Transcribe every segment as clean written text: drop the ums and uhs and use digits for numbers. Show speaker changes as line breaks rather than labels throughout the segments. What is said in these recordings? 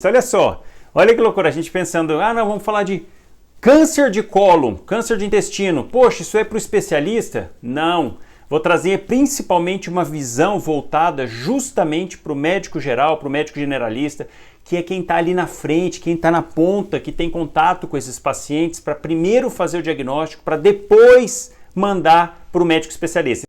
Olha só, olha que loucura, a gente pensando, não, vamos falar de câncer de cólon, câncer de intestino. Poxa, isso é para o especialista? Não, vou trazer principalmente uma visão voltada justamente para o médico geral, para o médico generalista, que é quem está ali na frente, quem está na ponta, que tem contato com esses pacientes, para primeiro fazer o diagnóstico, para depois mandar para o médico especialista.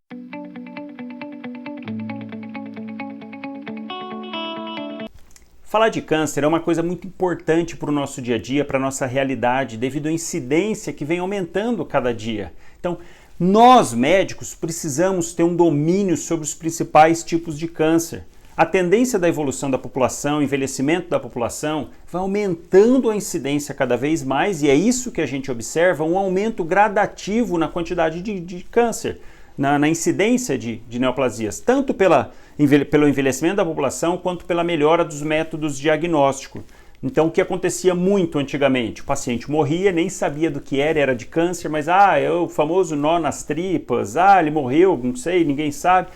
Falar de câncer é uma coisa muito importante para o nosso dia a dia, para a nossa realidade, devido à incidência que vem aumentando cada dia. Então, nós médicos precisamos ter um domínio sobre os principais tipos de câncer. A tendência da evolução da população, envelhecimento da população, vai aumentando a incidência cada vez mais e é isso que a gente observa, um aumento gradativo na quantidade de câncer, na incidência de neoplasias, tanto pelo envelhecimento da população quanto pela melhora dos métodos diagnósticos. Então, o que acontecia muito antigamente? O paciente morria, nem sabia do que era de câncer, mas é o famoso nó nas tripas, ele morreu, não sei, ninguém sabe.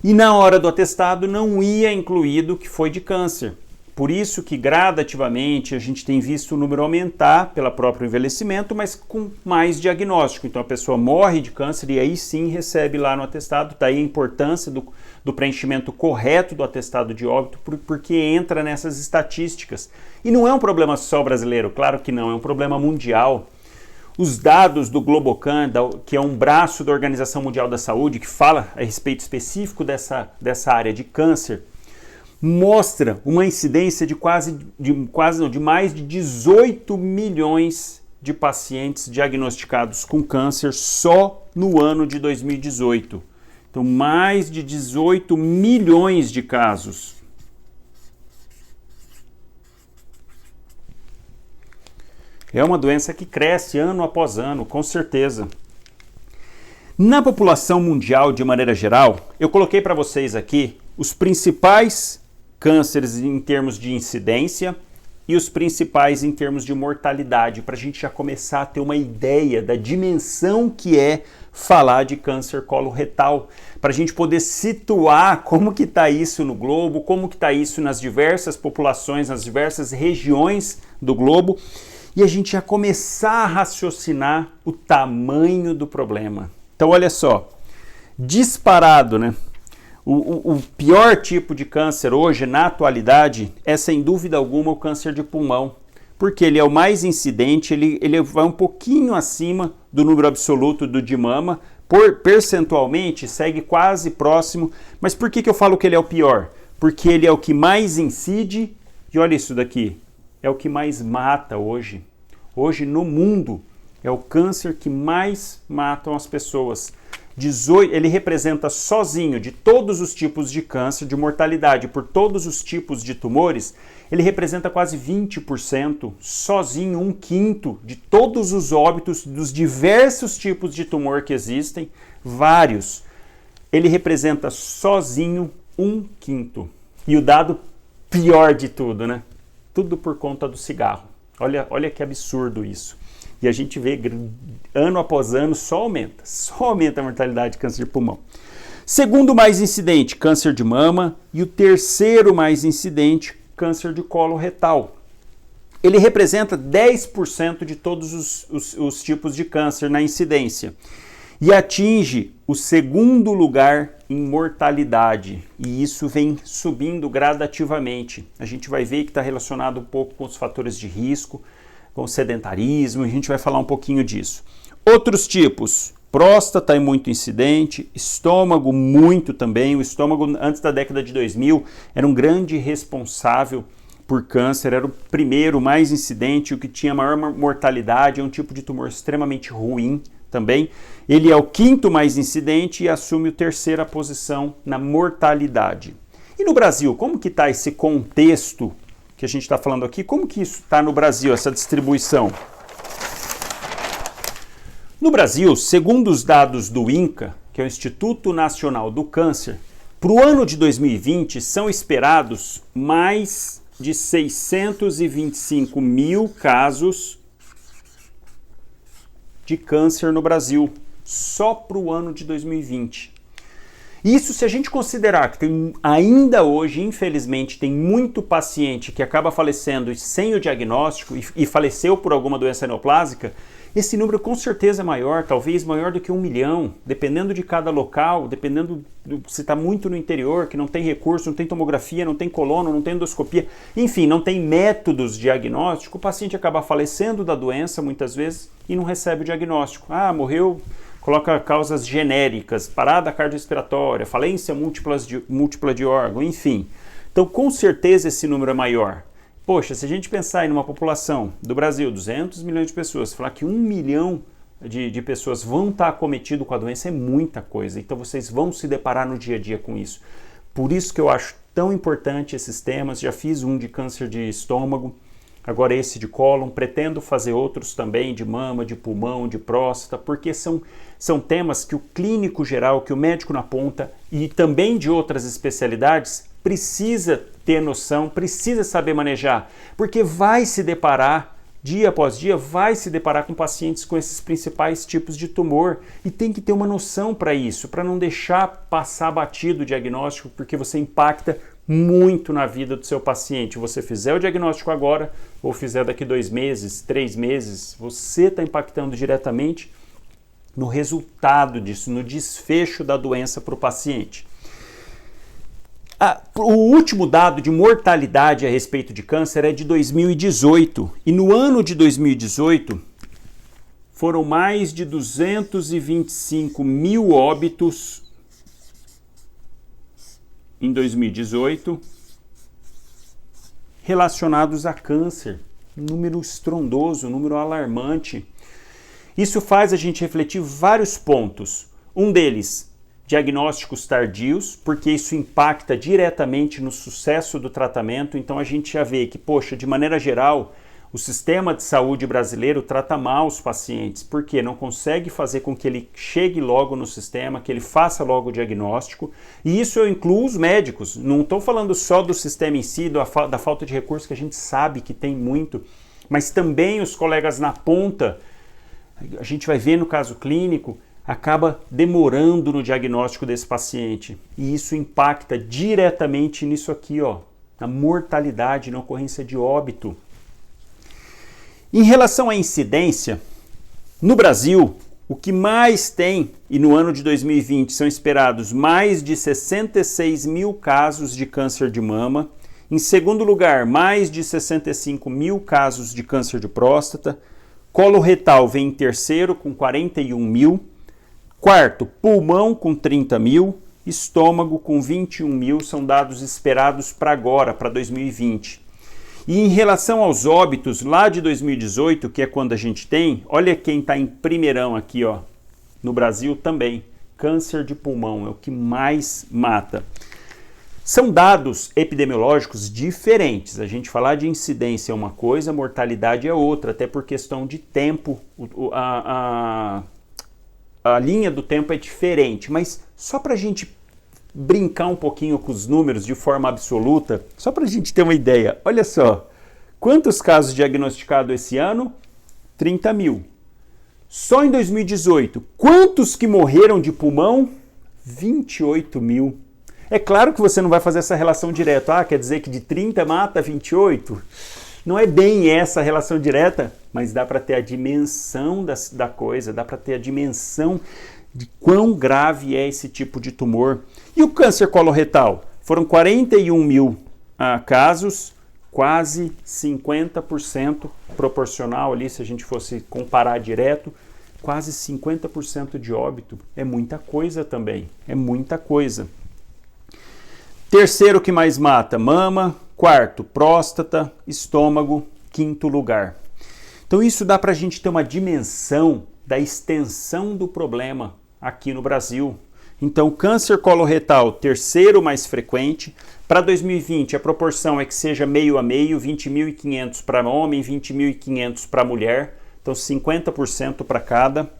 E na hora do atestado não ia incluído que foi de câncer. Por isso que gradativamente a gente tem visto o número aumentar pelo próprio envelhecimento, mas com mais diagnóstico. Então a pessoa morre de câncer e aí sim recebe lá no atestado. Daí a importância do preenchimento correto do atestado de óbito, porque entra nessas estatísticas. E não é um problema só brasileiro, claro que não, é um problema mundial. Os dados do Globocan, que é um braço da Organização Mundial da Saúde, que fala a respeito específico dessa área de câncer, mostra uma incidência de mais de 18 milhões de pacientes diagnosticados com câncer só no ano de 2018. Então, mais de 18 milhões de casos. É uma doença que cresce ano após ano, com certeza. Na população mundial, de maneira geral, eu coloquei para vocês aqui os principais cânceres em termos de incidência e os principais em termos de mortalidade, para a gente já começar a ter uma ideia da dimensão que é falar de câncer coloretal, para a gente poder situar como que está isso no globo, como que está isso nas diversas populações, nas diversas regiões do globo, e a gente já começar a raciocinar o tamanho do problema. Então olha só, disparado, né? O pior tipo de câncer hoje, na atualidade, é sem dúvida alguma o câncer de pulmão, porque ele é o mais incidente, ele vai um pouquinho acima do número absoluto do de mama, percentualmente segue quase próximo, mas por que eu falo que ele é o pior? Porque ele é o que mais incide, e olha isso daqui, é o que mais mata hoje. Hoje no mundo é o câncer que mais matam as pessoas. Ele representa sozinho, de todos os tipos de câncer, de mortalidade por todos os tipos de tumores, ele representa quase 20%, sozinho, 1/5 de todos os óbitos dos diversos tipos de tumor que existem, vários. Ele representa sozinho 1/5. E o dado pior de tudo, né? Tudo por conta do cigarro. Olha que absurdo isso. E a gente vê, ano após ano, só aumenta a mortalidade de câncer de pulmão. Segundo mais incidente, câncer de mama. E o terceiro mais incidente, câncer de colo retal. Ele representa 10% de todos os tipos de câncer na incidência. E atinge o segundo lugar em mortalidade. E isso vem subindo gradativamente. A gente vai ver que está relacionado um pouco com os fatores de risco, com o sedentarismo, a gente vai falar um pouquinho disso. Outros tipos, próstata é muito incidente, estômago muito também. O estômago, antes da década de 2000, era um grande responsável por câncer, era o primeiro, mais incidente, o que tinha maior mortalidade, é um tipo de tumor extremamente ruim também. Ele é o 5º mais incidente e assume a 3ª posição na mortalidade. E no Brasil, como que está esse contexto que a gente está falando aqui? Como que isso está no Brasil, essa distribuição? No Brasil, segundo os dados do INCA, que é o Instituto Nacional do Câncer, para o ano de 2020 são esperados mais de 625 mil casos de câncer no Brasil, só para o ano de 2020. Isso se a gente considerar que tem, ainda hoje, infelizmente, tem muito paciente que acaba falecendo sem o diagnóstico e faleceu por alguma doença neoplásica, esse número com certeza é maior, talvez maior do que 1 milhão, dependendo de cada local, dependendo se está muito no interior, que não tem recurso, não tem tomografia, não tem colono, não tem endoscopia, enfim, não tem métodos diagnósticos, o paciente acaba falecendo da doença muitas vezes e não recebe o diagnóstico. Ah, morreu, coloca causas genéricas, parada cardiorrespiratória, falência múltipla de órgão, enfim. Então, com certeza esse número é maior. Poxa, se a gente pensar em uma população do Brasil, 200 milhões de pessoas, falar que 1 milhão de pessoas vão estar acometidas com a doença é muita coisa. Então vocês vão se deparar no dia a dia com isso. Por isso que eu acho tão importante esses temas. Já fiz um de câncer de estômago, agora esse de cólon. Pretendo fazer outros também de mama, de pulmão, de próstata, porque são temas que o clínico geral, que o médico na ponta e também de outras especialidades precisa ter noção, precisa saber manejar, porque vai se deparar, dia após dia, vai se deparar com pacientes com esses principais tipos de tumor e tem que ter uma noção para isso, para não deixar passar batido o diagnóstico, porque você impacta muito na vida do seu paciente. Você fizer o diagnóstico agora ou fizer daqui 2 meses, 3 meses, você está impactando diretamente no resultado disso, no desfecho da doença para o paciente. O último dado de mortalidade a respeito de câncer é de 2018 e no ano de 2018 foram mais de 225 mil óbitos em 2018 relacionados a câncer. Um número estrondoso, um número alarmante. Isso faz a gente refletir vários pontos. Um deles, diagnósticos tardios, porque isso impacta diretamente no sucesso do tratamento. Então a gente já vê que, poxa, de maneira geral, o sistema de saúde brasileiro trata mal os pacientes, porque não consegue fazer com que ele chegue logo no sistema, que ele faça logo o diagnóstico. E isso eu incluo os médicos. Não estou falando só do sistema em si, da falta de recursos, que a gente sabe que tem muito, mas também os colegas na ponta. A gente vai ver no caso clínico, acaba demorando no diagnóstico desse paciente. E isso impacta diretamente nisso aqui, ó, na mortalidade, na ocorrência de óbito. Em relação à incidência, no Brasil, o que mais tem, e no ano de 2020 são esperados mais de 66 mil casos de câncer de mama. Em segundo lugar, mais de 65 mil casos de câncer de próstata. Coloretal vem em terceiro, com 41 mil. Quarto, pulmão com 30 mil, estômago com 21 mil, são dados esperados para agora, para 2020. E em relação aos óbitos, lá de 2018, que é quando a gente tem, olha quem está em primeirão aqui, ó, no Brasil também, câncer de pulmão, é o que mais mata. São dados epidemiológicos diferentes, a gente falar de incidência é uma coisa, mortalidade é outra, até por questão de tempo, a linha do tempo é diferente, mas só para a gente brincar um pouquinho com os números de forma absoluta, só para a gente ter uma ideia, olha só, quantos casos diagnosticados esse ano? 30 mil. Só em 2018, quantos que morreram de pulmão? 28 mil. É claro que você não vai fazer essa relação direta, quer dizer que de 30 mata 28? Não é bem essa relação direta, mas dá para ter a dimensão da coisa, dá para ter a dimensão de quão grave é esse tipo de tumor. E o câncer coloretal? Foram 41 mil casos, quase 50% proporcional ali, se a gente fosse comparar direto, quase 50% de óbito. É muita coisa também, é muita coisa. Terceiro que mais mata, mama. Quarto, próstata, estômago. Quinto lugar. Então isso dá para a gente ter uma dimensão da extensão do problema aqui no Brasil. Então câncer coloretal, terceiro mais frequente. Para 2020 a proporção é que seja meio a meio, 20.500 para homem, 20.500 para mulher. Então 50% para cada.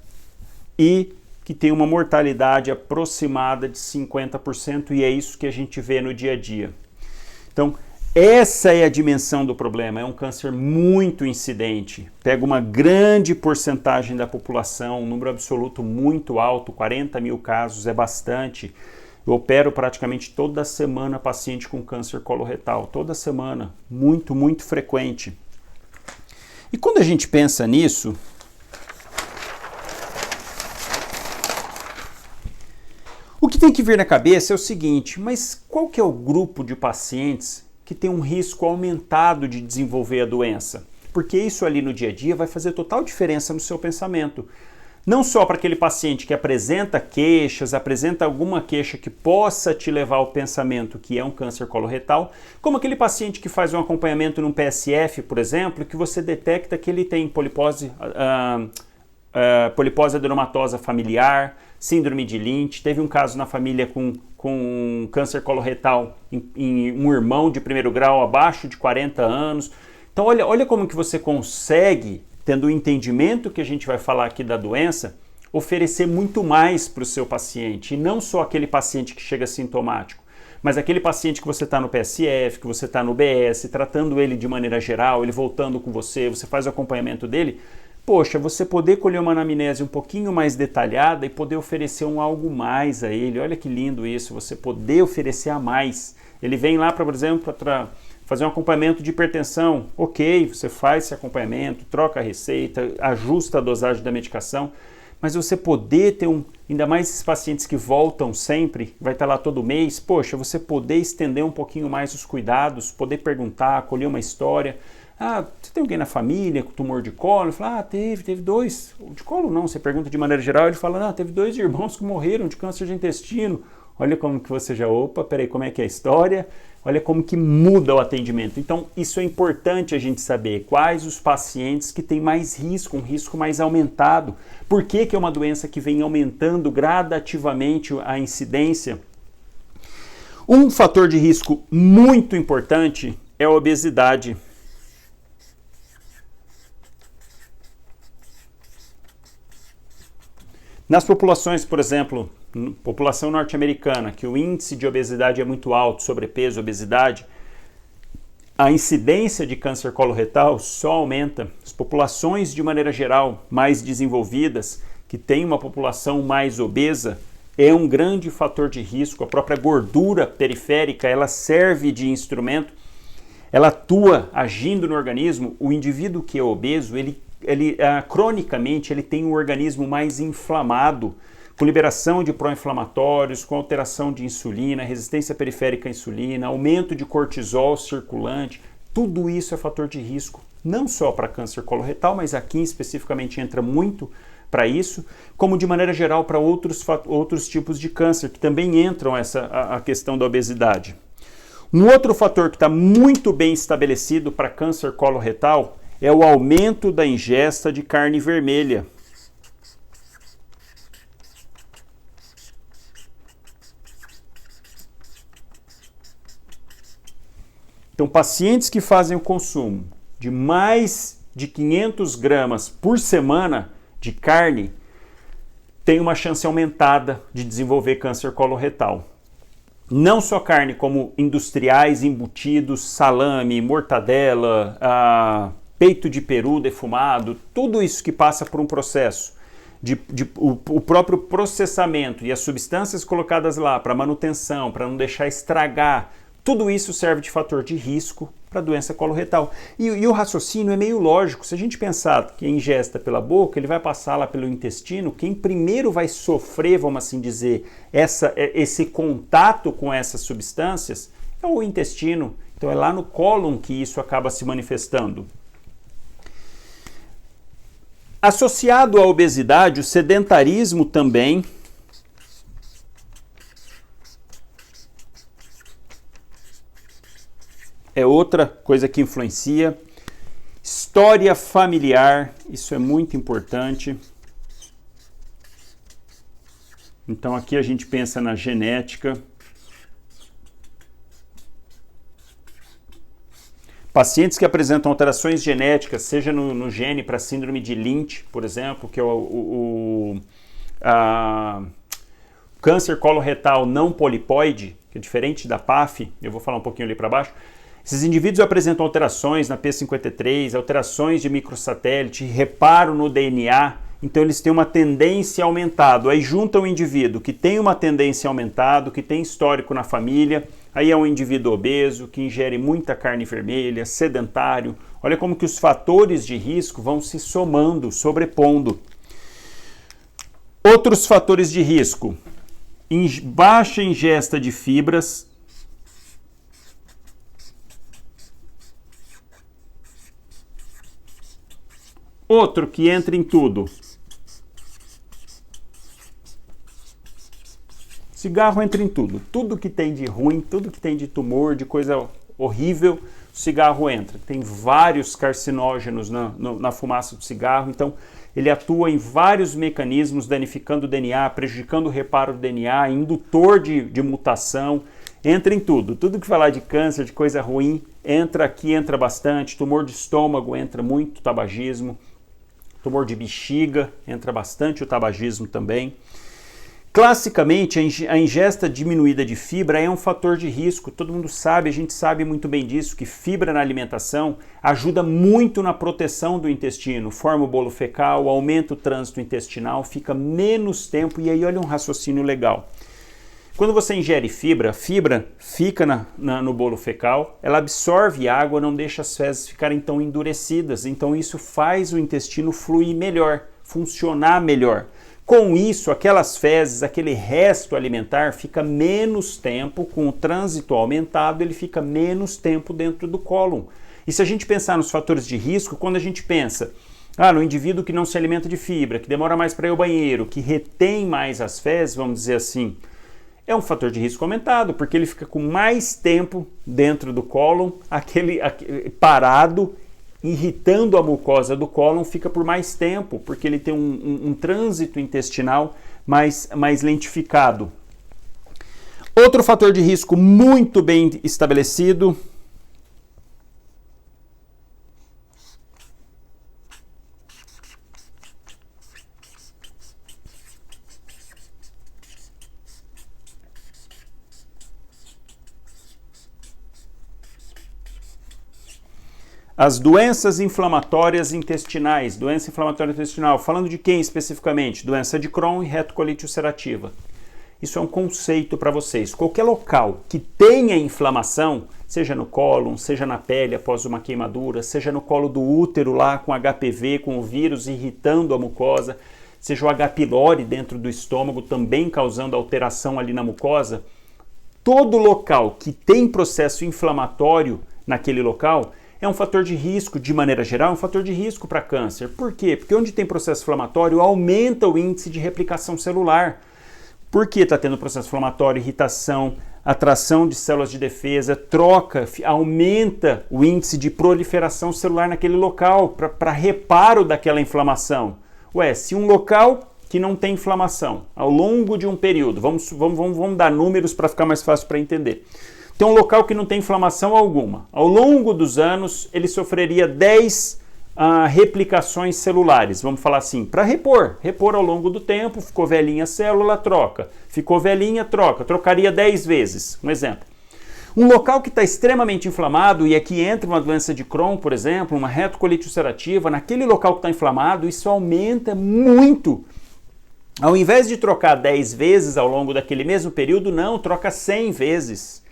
E que tem uma mortalidade aproximada de 50%, e é isso que a gente vê no dia a dia. Então, essa é a dimensão do problema, é um câncer muito incidente, pega uma grande porcentagem da população, um número absoluto muito alto, 40 mil casos é bastante, Eu opero praticamente toda semana paciente com câncer coloretal, toda semana, muito, muito frequente. E quando a gente pensa nisso, o que tem que vir na cabeça é o seguinte, mas qual que é o grupo de pacientes que tem um risco aumentado de desenvolver a doença? Porque isso ali no dia a dia vai fazer total diferença no seu pensamento. Não só para aquele paciente que apresenta queixas, apresenta alguma queixa que possa te levar ao pensamento que é um câncer coloretal, como aquele paciente que faz um acompanhamento num PSF, por exemplo, que você detecta que ele tem polipose adenomatosa familiar, síndrome de Lynch, teve um caso na família com câncer coloretal em um irmão de primeiro grau abaixo de 40 anos. Então olha como que você consegue, tendo o entendimento que a gente vai falar aqui da doença, oferecer muito mais para o seu paciente, e não só aquele paciente que chega sintomático, mas aquele paciente que você está no PSF, que você está no BS, tratando ele de maneira geral, ele voltando com você faz o acompanhamento dele, poxa, você poder colher uma anamnese um pouquinho mais detalhada e poder oferecer algo mais a ele, olha que lindo isso, você poder oferecer a mais. Ele vem lá, por exemplo, para fazer um acompanhamento de hipertensão, ok, você faz esse acompanhamento, troca a receita, ajusta a dosagem da medicação, mas você poder ter ainda mais esses pacientes que voltam sempre, vai estar lá todo mês, poxa, você poder estender um pouquinho mais os cuidados, poder perguntar, colher uma história. Ah, você tem alguém na família com tumor de colo? Ele fala, teve 2. De colo não, você pergunta de maneira geral, ele fala, teve 2 irmãos que morreram de câncer de intestino. Olha como que você já, peraí, como é que é a história? Olha como que muda o atendimento. Então, isso é importante a gente saber quais os pacientes que têm mais risco, um risco mais aumentado. Por que é uma doença que vem aumentando gradativamente a incidência? Um fator de risco muito importante é a obesidade. Nas populações, por exemplo, população norte-americana, que o índice de obesidade é muito alto, sobrepeso, obesidade, a incidência de câncer coloretal só aumenta. As populações, de maneira geral, mais desenvolvidas, que têm uma população mais obesa, é um grande fator de risco. A própria gordura periférica, ela serve de instrumento, ela atua agindo no organismo. O indivíduo que é obeso, cronicamente, ele tem um organismo mais inflamado, com liberação de pró-inflamatórios, com alteração de insulina, resistência periférica à insulina, aumento de cortisol circulante. Tudo isso é fator de risco, não só para câncer coloretal, mas aqui especificamente entra muito para isso, como de maneira geral para outros tipos de câncer, que também entram a questão da obesidade. Um outro fator que está muito bem estabelecido para câncer coloretal é o aumento da ingesta de carne vermelha. Então, pacientes que fazem o consumo de mais de 500 gramas por semana de carne têm uma chance aumentada de desenvolver câncer coloretal. Não só carne, como industriais, embutidos, salame, mortadela, peito de peru defumado, tudo isso que passa por um processo o próprio processamento e as substâncias colocadas lá para manutenção, para não deixar estragar, tudo isso serve de fator de risco para a doença coloretal. E o raciocínio é meio lógico. Se a gente pensar que a ingesta pela boca, ele vai passar lá pelo intestino, quem primeiro vai sofrer, vamos assim dizer, esse contato com essas substâncias é o intestino. Então é lá no cólon que isso acaba se manifestando. Associado à obesidade, o sedentarismo também é outra coisa que influencia. História familiar, isso é muito importante. Então aqui a gente pensa na genética. Pacientes que apresentam alterações genéticas, seja no gene para síndrome de Lynch, por exemplo, que é o câncer coloretal não polipoide, que é diferente da PAF, eu vou falar um pouquinho ali para baixo. Esses indivíduos apresentam alterações na P53, alterações de microsatélite, reparo no DNA então eles têm uma tendência aumentada. Aí junta um indivíduo que tem uma tendência aumentada, que tem histórico na família, aí é um indivíduo obeso, que ingere muita carne vermelha, sedentário. Olha como que os fatores de risco vão se somando, sobrepondo. Outros fatores de risco: baixa ingesta de fibras, outro que entra em tudo: cigarro entra em tudo. Tudo que tem de ruim, tudo que tem de tumor, de coisa horrível, o cigarro entra. Tem vários carcinógenos na fumaça do cigarro, então ele atua em vários mecanismos, danificando o DNA, prejudicando o reparo do DNA, indutor de mutação, entra em tudo. Tudo que falar de câncer, de coisa ruim, entra aqui, entra bastante. Tumor de estômago entra muito, tabagismo. Tumor de bexiga, entra bastante o tabagismo também. Classicamente, a ingesta diminuída de fibra é um fator de risco. Todo mundo sabe, a gente sabe muito bem disso, que fibra na alimentação ajuda muito na proteção do intestino, forma o bolo fecal, aumenta o trânsito intestinal, fica menos tempo, e aí olha um raciocínio legal. Quando você ingere fibra, a fibra fica no bolo fecal, ela absorve água, não deixa as fezes ficarem tão endurecidas, então isso faz o intestino fluir melhor, funcionar melhor. Com isso, aquelas fezes, aquele resto alimentar fica menos tempo, com o trânsito aumentado, ele fica menos tempo dentro do cólon. E se a gente pensar nos fatores de risco, quando a gente pensa no indivíduo que não se alimenta de fibra, que demora mais para ir ao banheiro, que retém mais as fezes, vamos dizer assim, é um fator de risco aumentado, porque ele fica com mais tempo dentro do cólon, aquele parado, irritando a mucosa do cólon, fica por mais tempo, porque ele tem um trânsito intestinal mais lentificado. Outro fator de risco muito bem estabelecido: as doenças inflamatórias intestinais. Doença inflamatória intestinal, falando de quem especificamente? Doença de Crohn e retocolite ulcerativa. Isso é um conceito para vocês. Qualquer local que tenha inflamação, seja no cólon, seja na pele após uma queimadura, seja no colo do útero lá com HPV, com o vírus irritando a mucosa, seja o H. pylori dentro do estômago também causando alteração ali na mucosa, todo local que tem processo inflamatório naquele local é um fator de risco, de maneira geral, um fator de risco para câncer. Por quê? Porque onde tem processo inflamatório aumenta o índice de replicação celular. Por que está tendo processo inflamatório, irritação, atração de células de defesa, troca, aumenta o índice de proliferação celular naquele local, para reparo daquela inflamação. Se um local que não tem inflamação ao longo de um período, vamos dar números para ficar mais fácil para entender. Tem um local que não tem inflamação alguma. Ao longo dos anos, ele sofreria 10 replicações celulares, vamos falar assim, para repor ao longo do tempo. Ficou velhinha a célula, troca. Ficou velhinha, troca. Trocaria 10 vezes, um exemplo. Um local que está extremamente inflamado, e aqui entra uma doença de Crohn, por exemplo, uma retocolite ulcerativa, naquele local que está inflamado, isso aumenta muito. Ao invés de trocar 10 vezes ao longo daquele mesmo período, não, troca 100 vezes.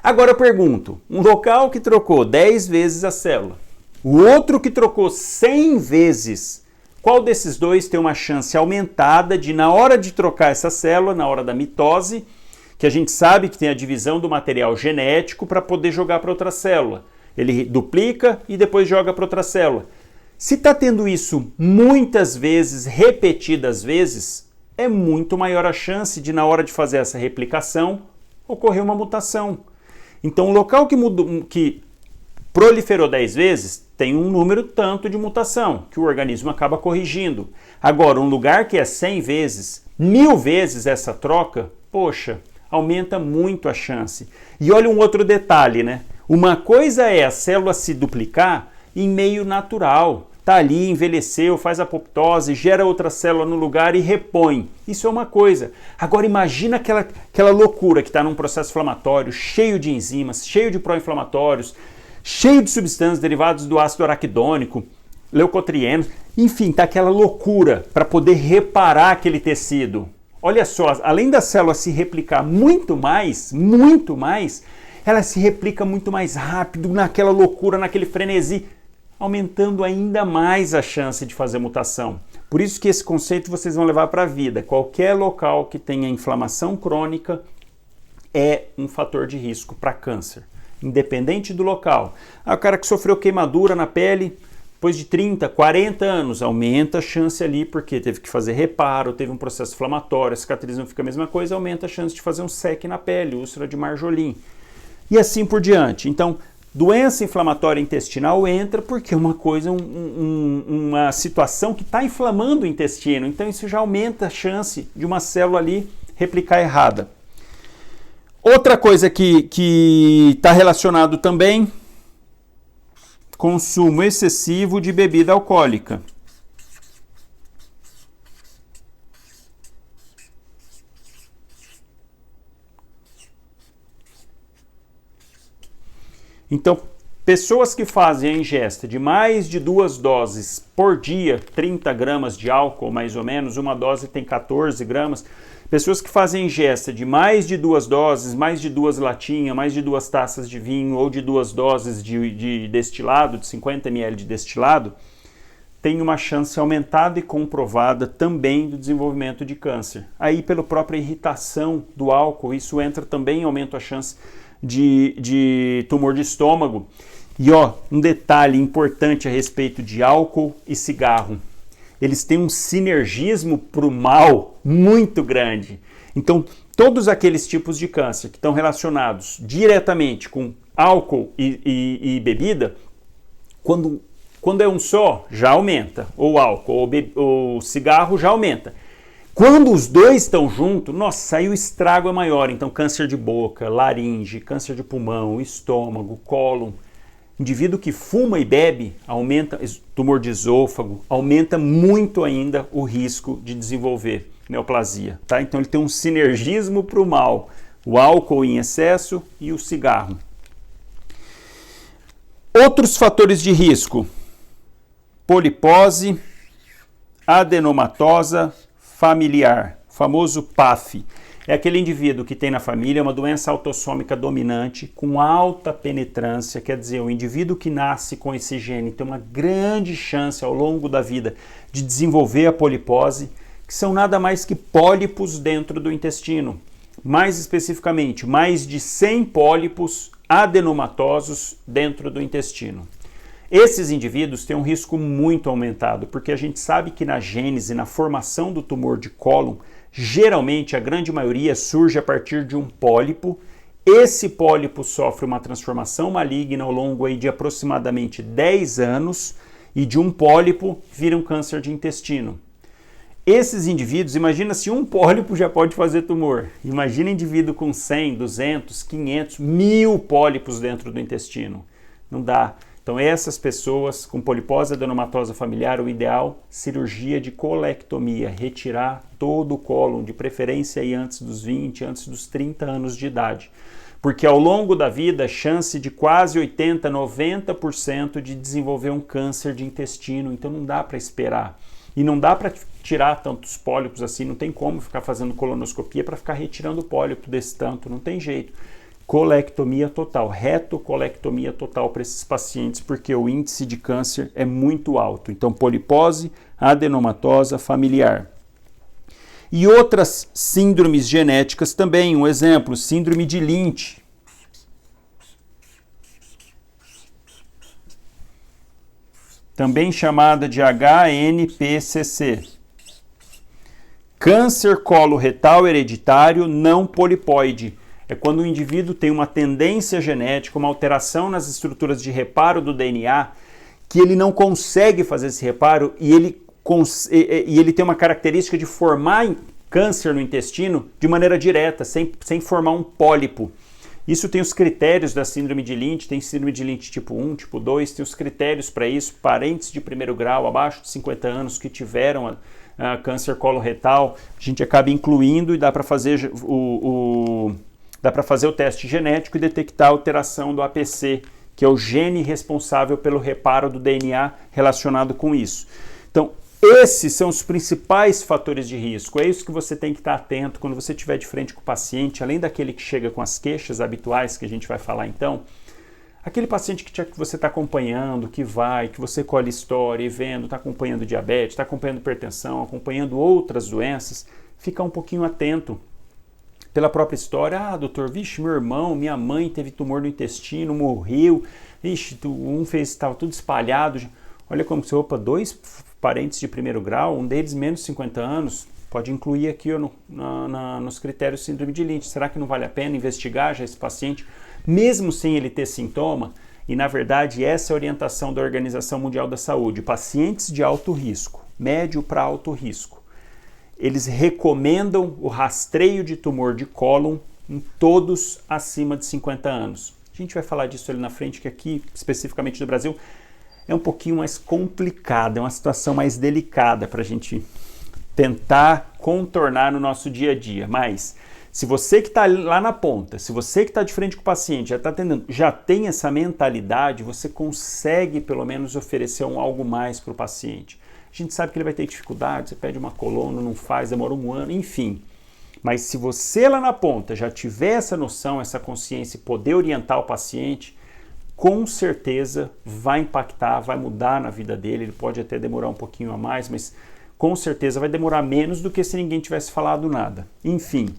Agora eu pergunto, um local que trocou 10 vezes a célula, o outro que trocou 100 vezes, qual desses dois tem uma chance aumentada de, na hora de trocar essa célula, na hora da mitose, que a gente sabe que tem a divisão do material genético para poder jogar para outra célula. Ele duplica e depois joga para outra célula. Se está tendo isso muitas vezes, repetidas vezes, é muito maior a chance de, na hora de fazer essa replicação, ocorrer uma mutação. Então, o local que proliferou 10 vezes tem um número tanto de mutação, que o organismo acaba corrigindo. Agora, um lugar que é 100 vezes, 1000 vezes essa troca, poxa, aumenta muito a chance. E olha um outro detalhe, né? Uma coisa é a célula se duplicar em meio natural. Tá ali, envelheceu, faz apoptose, gera outra célula no lugar e repõe. Isso é uma coisa. Agora imagina aquela loucura que está num processo inflamatório, cheio de enzimas, cheio de pró-inflamatórios, cheio de substâncias derivadas do ácido araquidônico, leucotrienos, enfim, tá aquela loucura para poder reparar aquele tecido. Olha só, além da célula se replicar muito mais, ela se replica muito mais rápido, naquela loucura, naquele frenesi, aumentando ainda mais a chance de fazer mutação. Por isso que esse conceito vocês vão levar para a vida. Qualquer local que tenha inflamação crônica é um fator de risco para câncer, independente do local. O cara que sofreu queimadura na pele, depois de 30, 40 anos, aumenta a chance ali, porque teve que fazer reparo, teve um processo inflamatório, a cicatriz não fica a mesma coisa, aumenta a chance de fazer um SEC na pele, úlcera de Marjolin. E assim por diante. Então, doença inflamatória intestinal entra porque é uma coisa, uma situação que está inflamando o intestino. Então, isso já aumenta a chance de uma célula ali replicar errada. Outra coisa que está relacionado também, consumo excessivo de bebida alcoólica. Então, pessoas que fazem a ingesta de mais de 2 doses por dia, 30 gramas de álcool mais ou menos, uma dose tem 14 gramas, pessoas que fazem ingesta de mais de 2 doses, mais de 2 latinhas, mais de 2 taças de vinho ou de 2 doses de destilado, de 50 ml de destilado, tem uma chance aumentada e comprovada também do desenvolvimento de câncer. Aí, pela própria irritação do álcool, isso entra também, aumenta a chance de tumor de estômago. E um detalhe importante a respeito de álcool e cigarro. Eles têm um sinergismo para o mal muito grande. Então, todos aqueles tipos de câncer que estão relacionados diretamente com álcool e bebida, quando é um só, já aumenta. Ou álcool ou cigarro já aumenta. Quando os dois estão juntos, nossa, aí o estrago é maior. Então, câncer de boca, laringe, câncer de pulmão, estômago, cólon. Indivíduo que fuma e bebe, aumenta, tumor de esôfago, aumenta muito ainda o risco de desenvolver neoplasia. Tá? Então, ele tem um sinergismo para o mal. O álcool em excesso e o cigarro. Outros fatores de risco. Polipose, adenomatosa familiar, famoso PAF. É aquele indivíduo que tem na família uma doença autossômica dominante com alta penetrância, quer dizer, o indivíduo que nasce com esse gene tem uma grande chance ao longo da vida de desenvolver a polipose, que são nada mais que pólipos dentro do intestino. Mais especificamente, mais de 100 pólipos adenomatosos dentro do intestino. Esses indivíduos têm um risco muito aumentado, porque a gente sabe que na gênese, na formação do tumor de cólon, geralmente a grande maioria surge a partir de um pólipo. Esse pólipo sofre uma transformação maligna ao longo aí de aproximadamente 10 anos e de um pólipo vira um câncer de intestino. Esses indivíduos, imagina se um pólipo já pode fazer tumor. Imagina indivíduo com 100, 200, 500, 1000 pólipos dentro do intestino. Não dá. Então, essas pessoas com polipose adenomatosa familiar, o ideal, cirurgia de colectomia, retirar todo o cólon, de preferência aí antes dos 20, antes dos 30 anos de idade. Porque ao longo da vida, chance de quase 80, 90% de desenvolver um câncer de intestino, então não dá para esperar. E não dá para tirar tantos pólipos assim, não tem como ficar fazendo colonoscopia para ficar retirando o pólipo desse tanto, não tem jeito. Colectomia total, retocolectomia total para esses pacientes, porque o índice de câncer é muito alto. Então, polipose adenomatosa familiar. E outras síndromes genéticas também, um exemplo, síndrome de Lynch. Também chamada de HNPCC. Câncer coloretal hereditário não polipoide. É quando o indivíduo tem uma tendência genética, uma alteração nas estruturas de reparo do DNA, que ele não consegue fazer esse reparo e ele tem uma característica de formar câncer no intestino de maneira direta, sem formar um pólipo. Isso tem os critérios da síndrome de Lynch, tem síndrome de Lynch tipo 1, tipo 2, tem os critérios para isso, parentes de primeiro grau, abaixo de 50 anos que tiveram câncer coloretal, a gente acaba incluindo e dá para fazer o teste genético e detectar a alteração do APC, que é o gene responsável pelo reparo do DNA relacionado com isso. Então, esses são os principais fatores de risco. É isso que você tem que estar atento quando você estiver de frente com o paciente, além daquele que chega com as queixas habituais, que a gente vai falar então, aquele paciente que você está acompanhando, que você colhe história e vendo, está acompanhando diabetes, está acompanhando hipertensão, acompanhando outras doenças, fica um pouquinho atento pela própria história. Ah, doutor, vixe, meu irmão, minha mãe teve tumor no intestino, morreu, vixe, estava tudo espalhado. Olha como se, dois parentes de primeiro grau, um deles menos de 50 anos, pode incluir aqui nos critérios de síndrome de Lynch. Será que não vale a pena investigar já esse paciente, mesmo sem ele ter sintoma? E, na verdade, essa é a orientação da Organização Mundial da Saúde. Pacientes de alto risco, médio para alto risco, eles recomendam o rastreio de tumor de cólon em todos acima de 50 anos. A gente vai falar disso ali na frente, que aqui, especificamente no Brasil, é um pouquinho mais complicado, é uma situação mais delicada para a gente tentar contornar no nosso dia a dia. Mas, se você que está lá na ponta, se você que está de frente com o paciente, já tem essa mentalidade, você consegue pelo menos oferecer algo mais para o paciente. A gente sabe que ele vai ter dificuldade, você pede uma coluna, não faz, demora um ano, enfim. Mas se você lá na ponta já tiver essa noção, essa consciência e poder orientar o paciente, com certeza vai impactar, vai mudar na vida dele. Ele pode até demorar um pouquinho a mais, mas com certeza vai demorar menos do que se ninguém tivesse falado nada. Enfim,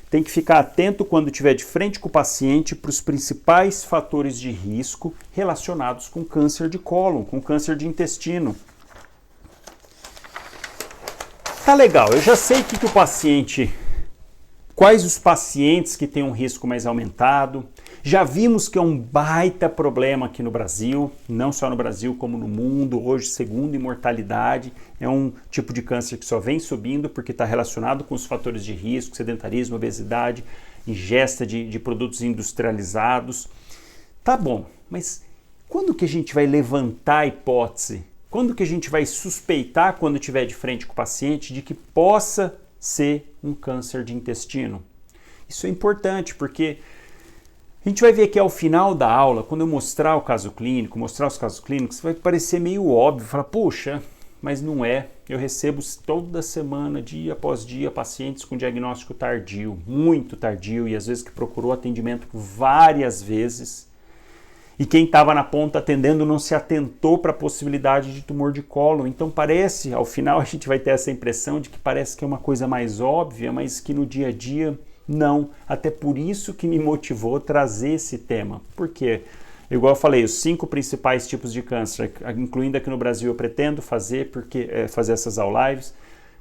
tem que ficar atento quando estiver de frente com o paciente para os principais fatores de risco relacionados com câncer de cólon, com câncer de intestino. Tá legal, eu já sei que o paciente, quais os pacientes que têm um risco mais aumentado. Já vimos que é um baita problema aqui no Brasil, não só no Brasil como no mundo. Hoje, segundo imortalidade, é um tipo de câncer que só vem subindo porque está relacionado com os fatores de risco, sedentarismo, obesidade, ingesta de produtos industrializados. Tá bom, mas quando que a gente vai levantar a hipótese? Quando que a gente vai suspeitar, quando estiver de frente com o paciente, de que possa ser um câncer de intestino? Isso é importante porque a gente vai ver que ao final da aula, quando eu mostrar o caso clínico, mostrar os casos clínicos, vai parecer meio óbvio, falar, poxa, mas não é. Eu recebo toda semana, dia após dia, pacientes com diagnóstico tardio, muito tardio, e às vezes que procurou atendimento várias vezes, e quem estava na ponta atendendo não se atentou para a possibilidade de tumor de cólon. Então parece, ao final a gente vai ter essa impressão de que parece que é uma coisa mais óbvia, mas que no dia a dia não. Até por isso que me motivou a trazer esse tema. Por quê? Igual eu falei, os 5 principais tipos de câncer, incluindo aqui no Brasil, eu pretendo fazer essas lives,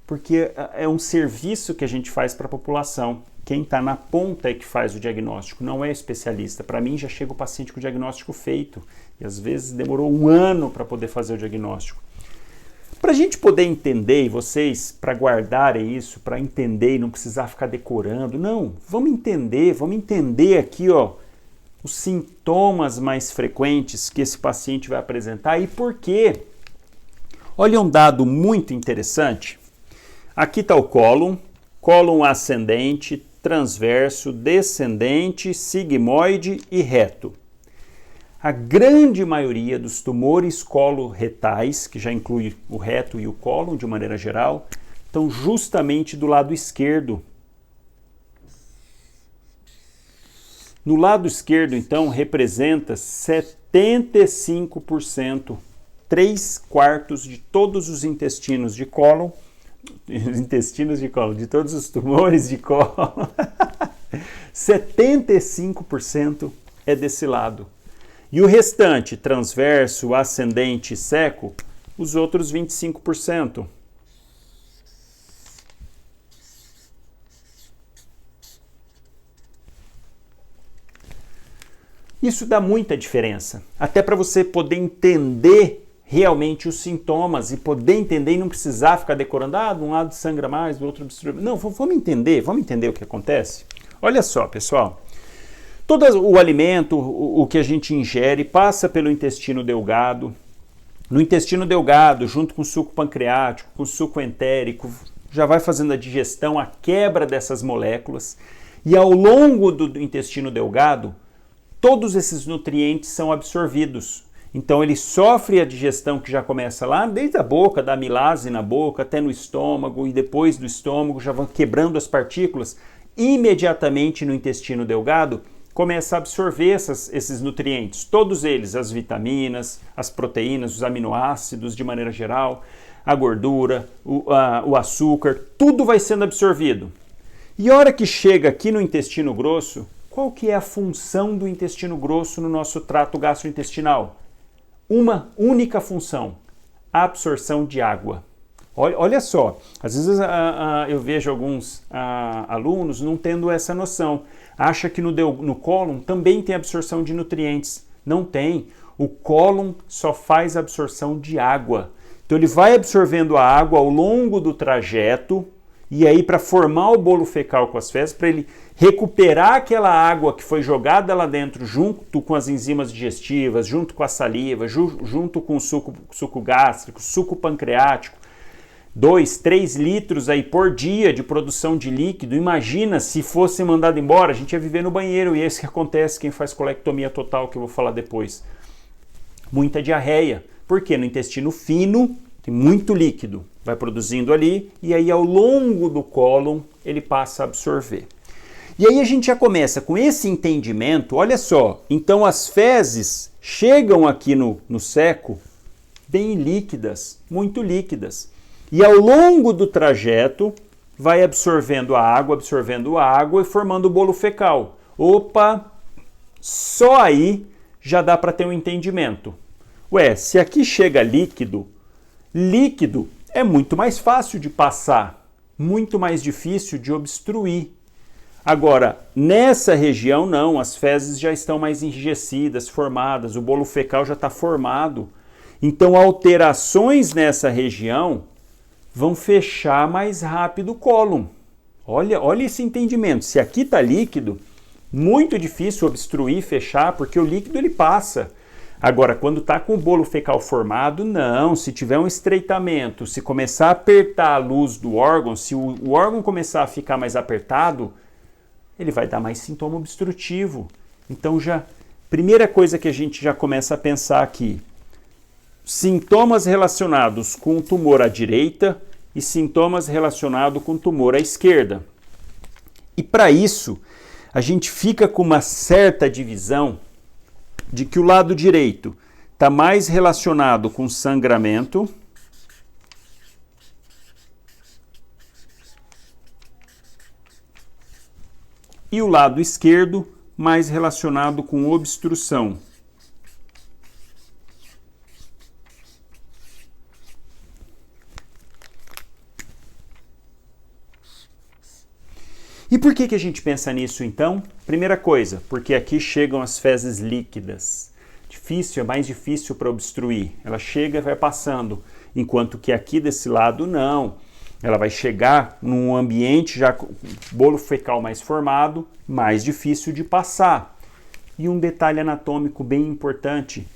porque é um serviço que a gente faz para a população. Quem está na ponta é que faz o diagnóstico, não é especialista. Para mim já chega o paciente com o diagnóstico feito, e às vezes demorou um ano para poder fazer o diagnóstico. Para a gente poder entender, e vocês, para guardarem isso, para entender e não precisar ficar decorando, não, vamos entender aqui, os sintomas mais frequentes que esse paciente vai apresentar e por quê. Olha um dado muito interessante. Aqui está o cólon ascendente, transverso, descendente, sigmoide e reto. A grande maioria dos tumores coloretais, que já inclui o reto e o cólon de maneira geral, estão justamente do lado esquerdo. No lado esquerdo, então, representa 75%, 3/4 de todos os intestinos de cólon, de todos os tumores de cólon, 75% é desse lado. E o restante, transverso, ascendente e seco, os outros 25%. Isso dá muita diferença, até para você poder entender realmente os sintomas e poder entender e não precisar ficar decorando, de um lado sangra mais, do outro obstrui. Não, vamos entender o que acontece. Olha só, pessoal. Todo o alimento, o que a gente ingere, passa pelo intestino delgado. No intestino delgado, junto com o suco pancreático, com o suco entérico, já vai fazendo a digestão, a quebra dessas moléculas. E ao longo do intestino delgado, todos esses nutrientes são absorvidos. Então ele sofre a digestão que já começa lá, desde a boca, da amilase na boca, até no estômago, e depois do estômago já vão quebrando as partículas. Imediatamente no intestino delgado, começa a absorver esses nutrientes, todos eles, as vitaminas, as proteínas, os aminoácidos de maneira geral, a gordura, o açúcar, tudo vai sendo absorvido. E a hora que chega aqui no intestino grosso, qual que é a função do intestino grosso no nosso trato gastrointestinal? Uma única função, a absorção de água. Olha só, às vezes eu vejo alguns alunos não tendo essa noção. Acha que no cólon também tem absorção de nutrientes. Não tem. O cólon só faz absorção de água. Então ele vai absorvendo a água ao longo do trajeto, e aí para formar o bolo fecal com as fezes, para ele recuperar aquela água que foi jogada lá dentro junto com as enzimas digestivas, junto com a saliva, junto com o suco gástrico, suco pancreático, 2, 3 litros aí por dia de produção de líquido. Imagina se fosse mandado embora, a gente ia viver no banheiro, e é isso que acontece quem faz colectomia total, que eu vou falar depois. Muita diarreia, porque no intestino fino tem muito líquido, vai produzindo ali, e aí ao longo do cólon ele passa a absorver. E aí a gente já começa com esse entendimento, olha só, então as fezes chegam aqui no seco bem líquidas, muito líquidas. E ao longo do trajeto, vai absorvendo a água e formando o bolo fecal. Opa, só aí já dá para ter um entendimento. Ué, se aqui chega líquido é muito mais fácil de passar, muito mais difícil de obstruir. Agora, nessa região não, as fezes já estão mais enrijecidas, formadas, o bolo fecal já está formado. Então, alterações nessa região vão fechar mais rápido o cólon. Olha esse entendimento. Se aqui está líquido, muito difícil obstruir, fechar, porque o líquido ele passa. Agora, quando está com o bolo fecal formado, não. Se tiver um estreitamento, se começar a apertar a luz do órgão, se o órgão começar a ficar mais apertado, ele vai dar mais sintoma obstrutivo. Então, primeira coisa que a gente já começa a pensar aqui, sintomas relacionados com tumor à direita e sintomas relacionados com tumor à esquerda. E para isso, a gente fica com uma certa divisão de que o lado direito está mais relacionado com sangramento e o lado esquerdo mais relacionado com obstrução. E por que a gente pensa nisso então? Primeira coisa, porque aqui chegam as fezes líquidas. É mais difícil para obstruir. Ela chega e vai passando, enquanto que aqui desse lado não. Ela vai chegar num ambiente já com bolo fecal mais formado, mais difícil de passar. E um detalhe anatômico bem importante,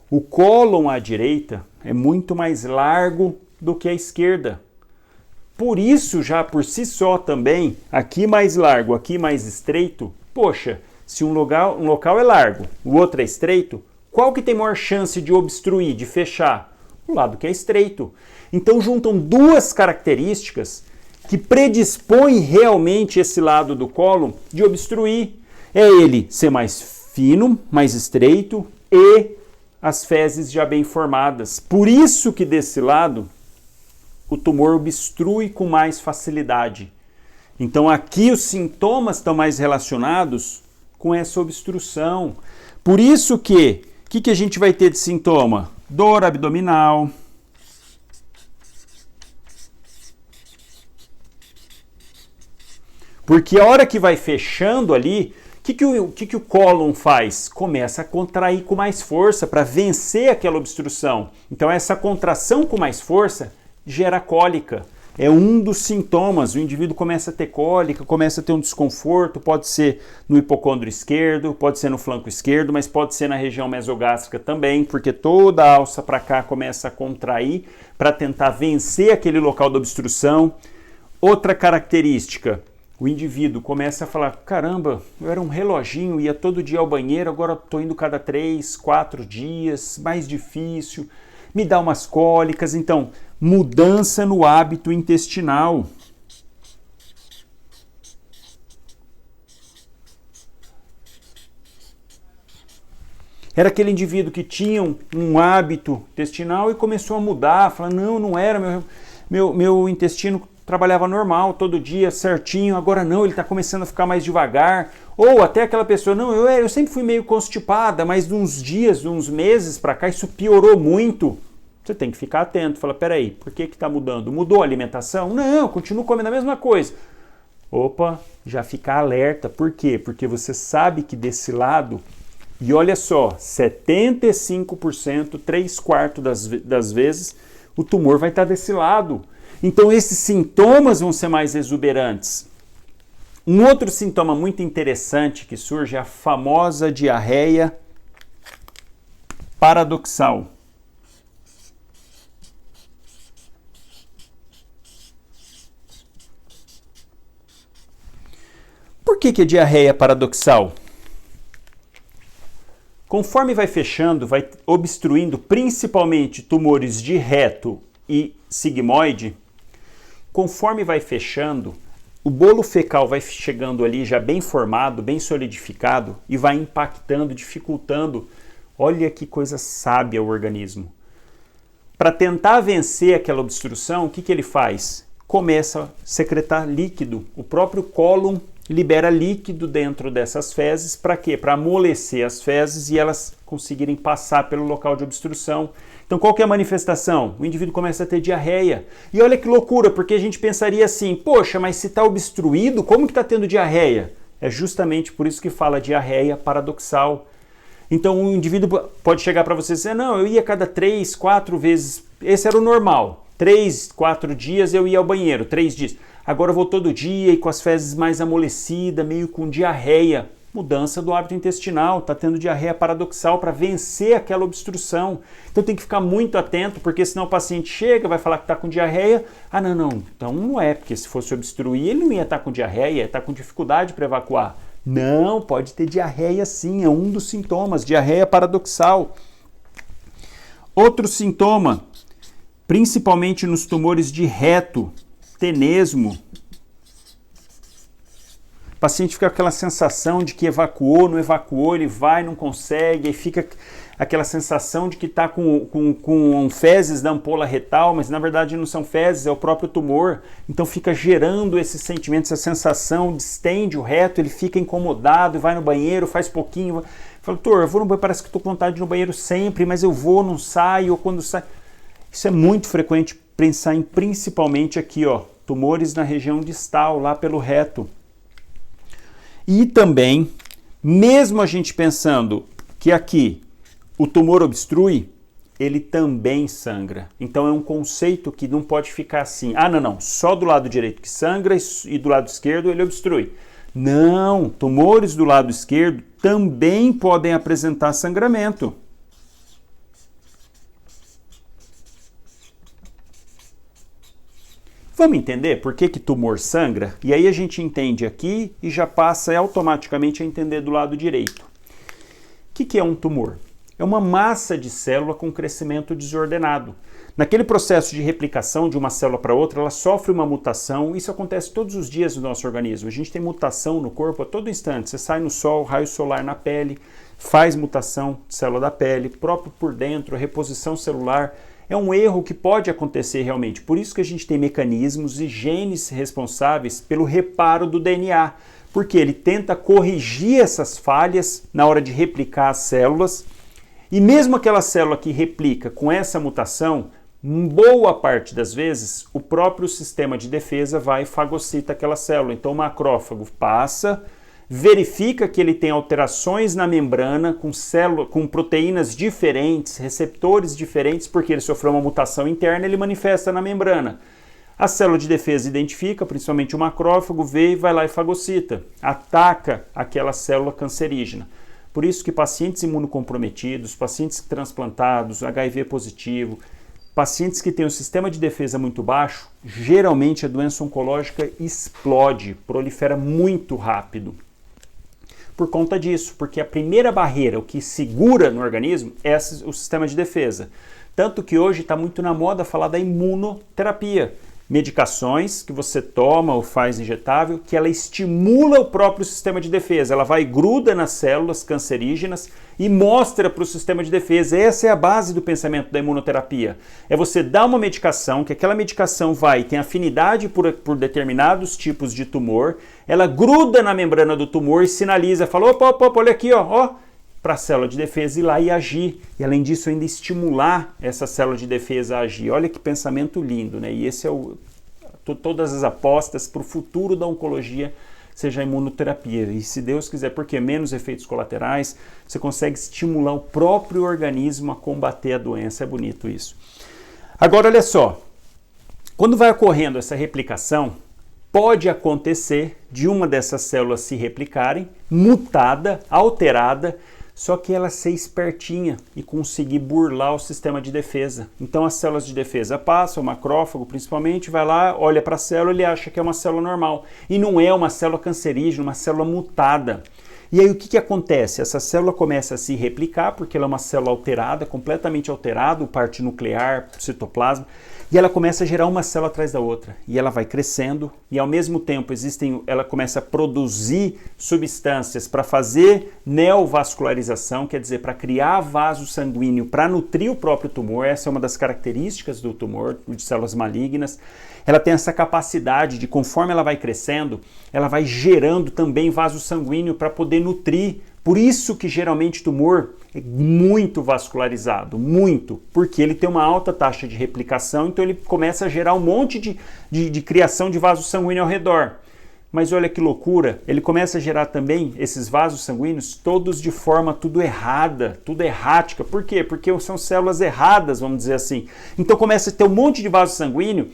o cólon à direita é muito mais largo do que a esquerda. Por isso, já por si só também, aqui mais largo, aqui mais estreito, poxa, se um local é largo, o outro é estreito, qual que tem maior chance de obstruir, de fechar? O lado que é estreito. Então juntam duas características que predispõem realmente esse lado do cólon de obstruir. É ele ser mais fino, mais estreito e as fezes já bem formadas. Por isso que desse lado o tumor obstrui com mais facilidade. Então aqui os sintomas estão mais relacionados com essa obstrução. Por isso que, o que a gente vai ter de sintoma? Dor abdominal, porque a hora que vai fechando ali, o que o cólon faz? Começa a contrair com mais força para vencer aquela obstrução. Então essa contração com mais força gera cólica. É um dos sintomas. O indivíduo começa a ter cólica, começa a ter um desconforto, pode ser no hipocôndrio esquerdo, pode ser no flanco esquerdo, mas pode ser na região mesogástrica também, porque toda a alça para cá começa a contrair para tentar vencer aquele local da obstrução. Outra característica, o indivíduo começa a falar, caramba, eu era um reloginho, ia todo dia ao banheiro, agora estou indo cada 3, 4 dias, mais difícil, me dá umas cólicas. Então, mudança no hábito intestinal. Era aquele indivíduo que tinha um hábito intestinal e começou a mudar, falando, não era, meu intestino trabalhava normal, todo dia, certinho, agora não, ele está começando a ficar mais devagar. Ou até aquela pessoa, eu sempre fui meio constipada, mas de uns dias, de uns meses para cá, isso piorou muito. Você tem que ficar atento, fala, peraí, por que está mudando? Mudou a alimentação? Não, continuo comendo a mesma coisa. Opa, já fica alerta, por quê? Porque você sabe que desse lado... E olha só, 75%, 3/4 das vezes, o tumor vai estar desse lado. Então esses sintomas vão ser mais exuberantes. Um outro sintoma muito interessante que surge é a famosa diarreia paradoxal. Por que é diarreia paradoxal? Conforme vai fechando, vai obstruindo principalmente tumores de reto e sigmoide, conforme vai fechando, o bolo fecal vai chegando ali já bem formado, bem solidificado e vai impactando, dificultando. Olha que coisa sábia o organismo. Para tentar vencer aquela obstrução, o que ele faz? Começa a secretar líquido. O próprio cólon libera líquido dentro dessas fezes, para quê? Para amolecer as fezes e elas conseguirem passar pelo local de obstrução. Então qual que é a manifestação? O indivíduo começa a ter diarreia. E olha que loucura, porque a gente pensaria assim, poxa, mas se está obstruído, como que está tendo diarreia? É justamente por isso que fala diarreia paradoxal. Então o indivíduo pode chegar para você e dizer, não, eu ia cada 3, 4 vezes, esse era o normal. 3, 4 dias eu ia ao banheiro, 3 dias. Agora eu vou todo dia e com as fezes mais amolecidas, meio com diarreia. Mudança do hábito intestinal, está tendo diarreia paradoxal para vencer aquela obstrução. Então tem que ficar muito atento, porque senão o paciente chega, vai falar que está com diarreia. Ah, não, então não é, porque se fosse obstruir, ele não ia estar com diarreia, ia estar com dificuldade para evacuar. Não, pode ter diarreia sim, é um dos sintomas, diarreia paradoxal. Outro sintoma, principalmente nos tumores de reto, tenesmo. O paciente fica com aquela sensação de que evacuou, não evacuou, ele vai, não consegue, e fica aquela sensação de que está com fezes da ampola retal, mas na verdade não são fezes, é o próprio tumor. Então fica gerando esse sentimento, essa sensação, distende o reto, ele fica incomodado, vai no banheiro, faz pouquinho, fala, doutor, eu vou no banheiro, parece que estou com vontade de ir no banheiro sempre, mas eu vou, não saio, ou quando sai. Isso é muito frequente, pensar em principalmente aqui, ó, tumores na região distal, lá pelo reto. E também, mesmo a gente pensando que aqui o tumor obstrui, ele também sangra. Então é um conceito que não pode ficar assim, não, só do lado direito que sangra e do lado esquerdo ele obstrui. Não, tumores do lado esquerdo também podem apresentar sangramento. Vamos entender por que tumor sangra? E aí a gente entende aqui e já passa automaticamente a entender do lado direito. O que é um tumor? É uma massa de célula com crescimento desordenado. Naquele processo de replicação de uma célula para outra, ela sofre uma mutação. Isso acontece todos os dias no nosso organismo. A gente tem mutação no corpo a todo instante. Você sai no sol, raio solar na pele, faz mutação de célula da pele, próprio por dentro, reposição celular. É um erro que pode acontecer realmente. Por isso que a gente tem mecanismos e genes responsáveis pelo reparo do DNA. Porque ele tenta corrigir essas falhas na hora de replicar as células. E mesmo aquela célula que replica com essa mutação, boa parte das vezes, o próprio sistema de defesa vai e fagocita aquela célula. Então o macrófago passa, verifica que ele tem alterações na membrana com proteínas diferentes, receptores diferentes, porque ele sofreu uma mutação interna, ele manifesta na membrana. A célula de defesa identifica, principalmente o macrófago, vê e vai lá e fagocita, ataca aquela célula cancerígena. Por isso que pacientes imunocomprometidos, pacientes transplantados, HIV positivo, pacientes que têm o sistema de defesa muito baixo, geralmente a doença oncológica explode, prolifera muito rápido. Por conta disso, porque a primeira barreira, o que segura no organismo, é o sistema de defesa. Tanto que hoje está muito na moda falar da imunoterapia. Medicações que você toma ou faz injetável, que ela estimula o próprio sistema de defesa. Ela vai e gruda nas células cancerígenas e mostra para o sistema de defesa. Essa é a base do pensamento da imunoterapia. É você dar uma medicação, que aquela medicação tem afinidade por determinados tipos de tumor, ela gruda na membrana do tumor e sinaliza, fala, opa, olha aqui, ó, para a célula de defesa ir lá e agir. E além disso ainda estimular essa célula de defesa a agir. Olha que pensamento lindo, né? E esse é todas as apostas para o futuro da oncologia seja a imunoterapia. E se Deus quiser, porque menos efeitos colaterais, você consegue estimular o próprio organismo a combater a doença. É bonito isso. Agora olha só, quando vai ocorrendo essa replicação, pode acontecer de uma dessas células se replicarem, mutada, alterada, só que ela ser espertinha e conseguir burlar o sistema de defesa. Então as células de defesa passam, o macrófago principalmente, vai lá, olha para a célula, ele acha que é uma célula normal. E não é uma célula cancerígena, uma célula mutada. E aí o que acontece? Essa célula começa a se replicar, porque ela é uma célula alterada, completamente alterada, parte nuclear, citoplasma, e ela começa a gerar uma célula atrás da outra. E ela vai crescendo, e ao mesmo tempo ela começa a produzir substâncias para fazer neovascularização, quer dizer, para criar vaso sanguíneo, para nutrir o próprio tumor. Essa é uma das características do tumor, de células malignas. Ela tem essa capacidade de, conforme ela vai crescendo, ela vai gerando também vaso sanguíneo para poder nutrir. Por isso que geralmente o tumor é muito vascularizado, muito, porque ele tem uma alta taxa de replicação, então ele começa a gerar um monte de criação de vaso sanguíneo ao redor. Mas olha que loucura, ele começa a gerar também esses vasos sanguíneos todos de forma tudo errada, tudo errática. Por quê? Porque são células erradas, vamos dizer assim. Então começa a ter um monte de vaso sanguíneo,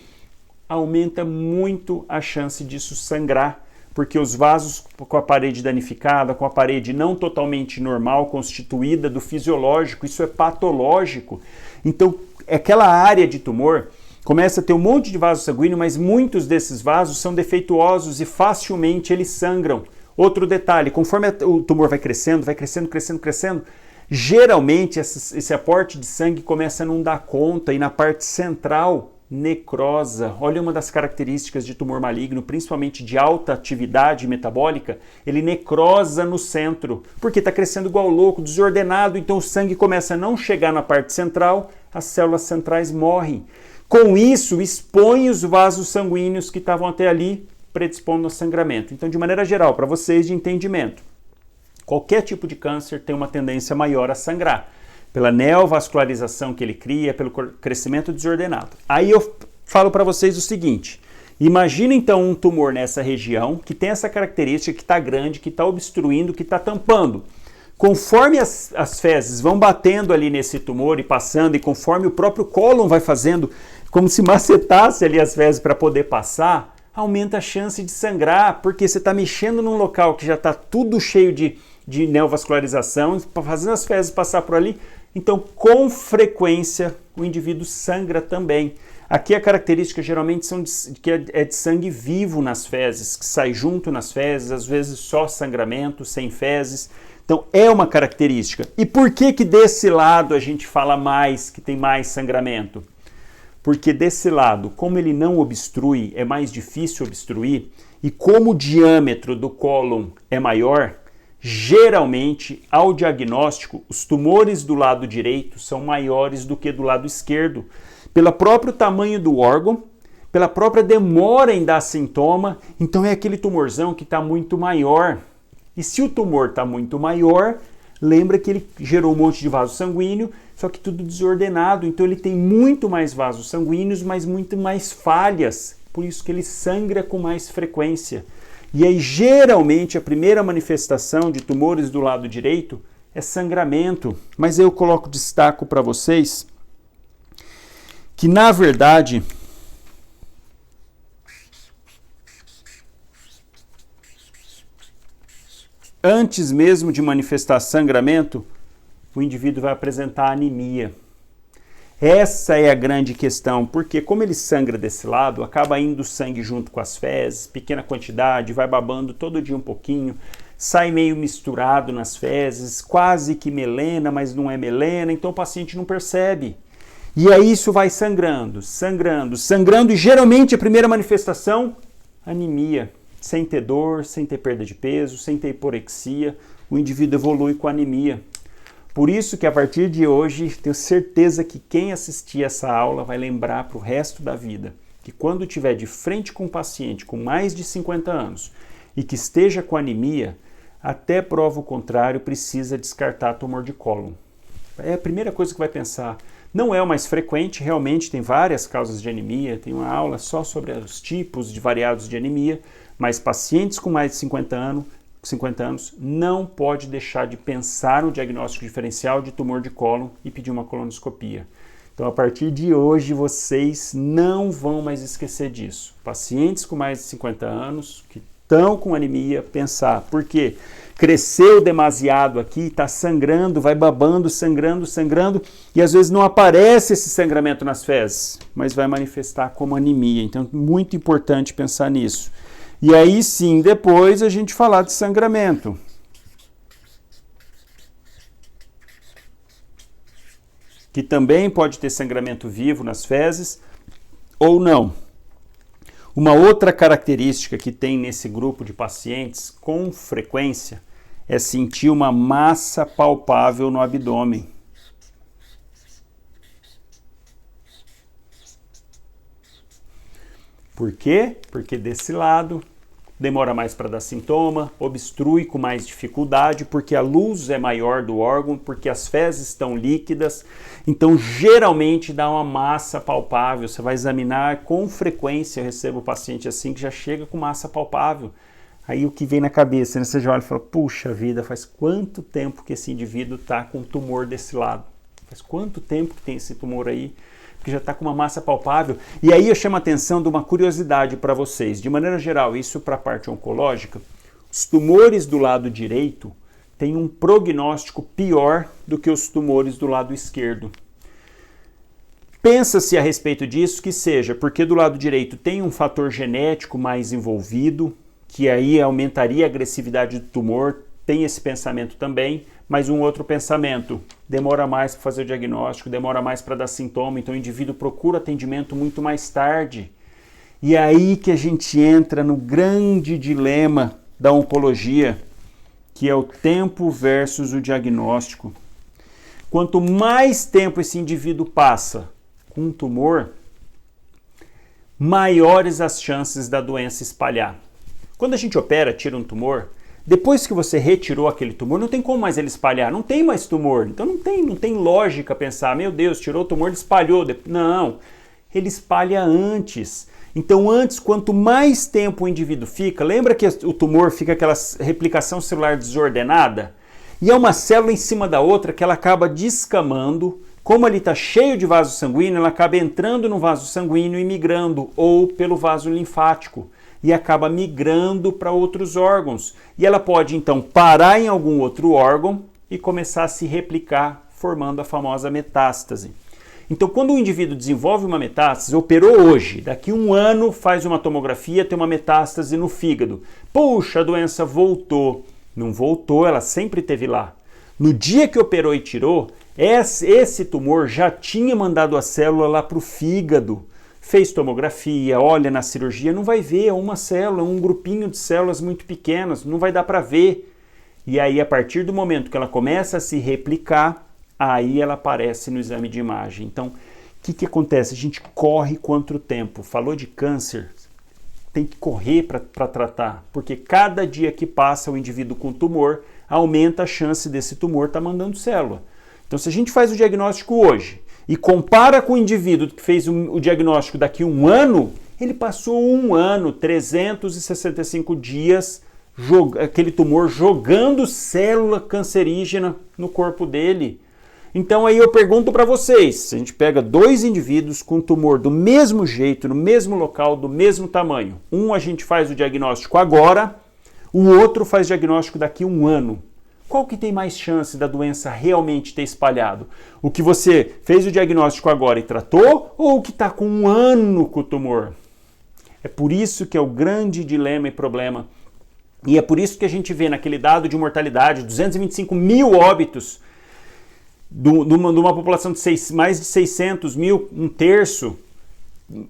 aumenta muito a chance disso sangrar, porque os vasos com a parede danificada, com a parede não totalmente normal, constituída do fisiológico, isso é patológico. Então, aquela área de tumor começa a ter um monte de vaso sanguíneo, mas muitos desses vasos são defeituosos e facilmente eles sangram. Outro detalhe, conforme o tumor vai crescendo, geralmente esse aporte de sangue começa a não dar conta e na parte central necrosa. Olha uma das características de tumor maligno, principalmente de alta atividade metabólica, ele necrosa no centro, porque está crescendo igual louco, desordenado, então o sangue começa a não chegar na parte central, as células centrais morrem. Com isso, expõe os vasos sanguíneos que estavam até ali, predispondo ao sangramento. Então, de maneira geral, para vocês de entendimento, qualquer tipo de câncer tem uma tendência maior a sangrar, pela neovascularização que ele cria, pelo crescimento desordenado. Aí eu falo para vocês o seguinte, imagina então um tumor nessa região que tem essa característica, que está grande, que está obstruindo, que está tampando. Conforme as fezes vão batendo ali nesse tumor e passando, e conforme o próprio cólon vai fazendo, como se macetasse ali as fezes para poder passar, aumenta a chance de sangrar, porque você está mexendo num local que já está tudo cheio de neovascularização, fazendo as fezes passar por ali. Então, com frequência, o indivíduo sangra também. Aqui a característica geralmente é de sangue vivo nas fezes, que sai junto nas fezes, às vezes só sangramento, sem fezes. Então, é uma característica. E por que desse lado a gente fala mais, que tem mais sangramento? Porque desse lado, como ele não obstrui, é mais difícil obstruir, e como o diâmetro do cólon é maior, geralmente, ao diagnóstico, os tumores do lado direito são maiores do que do lado esquerdo, pelo próprio tamanho do órgão, pela própria demora em dar sintoma, então é aquele tumorzão que está muito maior. E se o tumor está muito maior, lembra que ele gerou um monte de vaso sanguíneo, só que tudo desordenado, então ele tem muito mais vasos sanguíneos, mas muito mais falhas, por isso que ele sangra com mais frequência. E aí, geralmente, a primeira manifestação de tumores do lado direito é sangramento. Mas eu destaco para vocês que, na verdade, antes mesmo de manifestar sangramento, o indivíduo vai apresentar anemia. Essa é a grande questão, porque como ele sangra desse lado, acaba indo sangue junto com as fezes, pequena quantidade, vai babando todo dia um pouquinho, sai meio misturado nas fezes, quase que melena, mas não é melena, então o paciente não percebe. E aí isso vai sangrando, sangrando, sangrando, e geralmente a primeira manifestação, anemia, sem ter dor, sem ter perda de peso, sem ter hiporexia, o indivíduo evolui com anemia. Por isso que a partir de hoje, tenho certeza que quem assistir essa aula vai lembrar para o resto da vida que quando estiver de frente com um paciente com mais de 50 anos e que esteja com anemia, até prova o contrário, precisa descartar tumor de cólon. É a primeira coisa que vai pensar. Não é o mais frequente, realmente tem várias causas de anemia, tem uma aula só sobre os tipos de variados de anemia, mas pacientes com mais de 50 anos, não pode deixar de pensar no diagnóstico diferencial de tumor de cólon e pedir uma colonoscopia. Então, a partir de hoje, vocês não vão mais esquecer disso. Pacientes com mais de 50 anos, que estão com anemia, pensar, por quê? Cresceu demasiado aqui, está sangrando, vai babando, sangrando, sangrando, e às vezes não aparece esse sangramento nas fezes, mas vai manifestar como anemia. Então, muito importante pensar nisso. E aí sim, depois a gente falar de sangramento. Que também pode ter sangramento vivo nas fezes ou não. Uma outra característica que tem nesse grupo de pacientes com frequência é sentir uma massa palpável no abdômen. Por quê? Porque desse lado demora mais para dar sintoma, obstrui com mais dificuldade, porque a luz é maior do órgão, porque as fezes estão líquidas, então geralmente dá uma massa palpável. Você vai examinar com frequência, eu recebo o paciente assim que já chega com massa palpável. Aí o que vem na cabeça, né? Você já olha e fala, puxa vida, faz quanto tempo que esse indivíduo está com tumor desse lado? Faz quanto tempo que tem esse tumor aí? Que já está com uma massa palpável. E aí eu chamo a atenção de uma curiosidade para vocês. De maneira geral, isso para a parte oncológica, os tumores do lado direito têm um prognóstico pior do que os tumores do lado esquerdo. Pensa-se a respeito disso que seja porque do lado direito tem um fator genético mais envolvido, que aí aumentaria a agressividade do tumor, tem esse pensamento também, mas um outro pensamento, demora mais para fazer o diagnóstico, demora mais para dar sintoma, então o indivíduo procura atendimento muito mais tarde. E é aí que a gente entra no grande dilema da oncologia, que é o tempo versus o diagnóstico. Quanto mais tempo esse indivíduo passa com um tumor, maiores as chances da doença espalhar. Quando a gente opera, tira um tumor, depois que você retirou aquele tumor, não tem como mais ele espalhar, não tem mais tumor. Então não tem lógica pensar, meu Deus, tirou o tumor, ele espalhou. Não, ele espalha antes. Então antes, quanto mais tempo o indivíduo fica, lembra que o tumor fica aquela replicação celular desordenada? E é uma célula em cima da outra que ela acaba descamando. Como ele está cheio de vaso sanguíneo, ela acaba entrando no vaso sanguíneo e migrando, ou pelo vaso linfático. E acaba migrando para outros órgãos. E ela pode, então, parar em algum outro órgão e começar a se replicar, formando a famosa metástase. Então, quando o indivíduo desenvolve uma metástase, operou hoje, daqui a um ano faz uma tomografia, tem uma metástase no fígado. Puxa, a doença voltou. Não voltou, ela sempre esteve lá. No dia que operou e tirou, esse tumor já tinha mandado a célula lá para o fígado. Fez tomografia, olha na cirurgia, não vai ver, é uma célula, um grupinho de células muito pequenas, não vai dar para ver. E aí, a partir do momento que ela começa a se replicar, aí ela aparece no exame de imagem. Então, o que acontece? A gente corre contra o tempo. Falou de câncer, tem que correr para tratar, porque cada dia que passa o indivíduo com tumor, aumenta a chance desse tumor estar mandando célula. Então, se a gente faz o diagnóstico hoje, e compara com o indivíduo que fez o diagnóstico daqui a um ano, ele passou um ano, 365 dias, aquele tumor jogando célula cancerígena no corpo dele. Então aí eu pergunto para vocês, se a gente pega dois indivíduos com tumor do mesmo jeito, no mesmo local, do mesmo tamanho, um a gente faz o diagnóstico agora, o outro faz diagnóstico daqui a um ano. Qual que tem mais chance da doença realmente ter espalhado? O que você fez o diagnóstico agora e tratou, ou o que está com 1 ano com o tumor? É por isso que é o grande dilema e problema. E é por isso que a gente vê naquele dado de mortalidade, 225 mil óbitos, de uma população de mais de 600 mil, 1/3,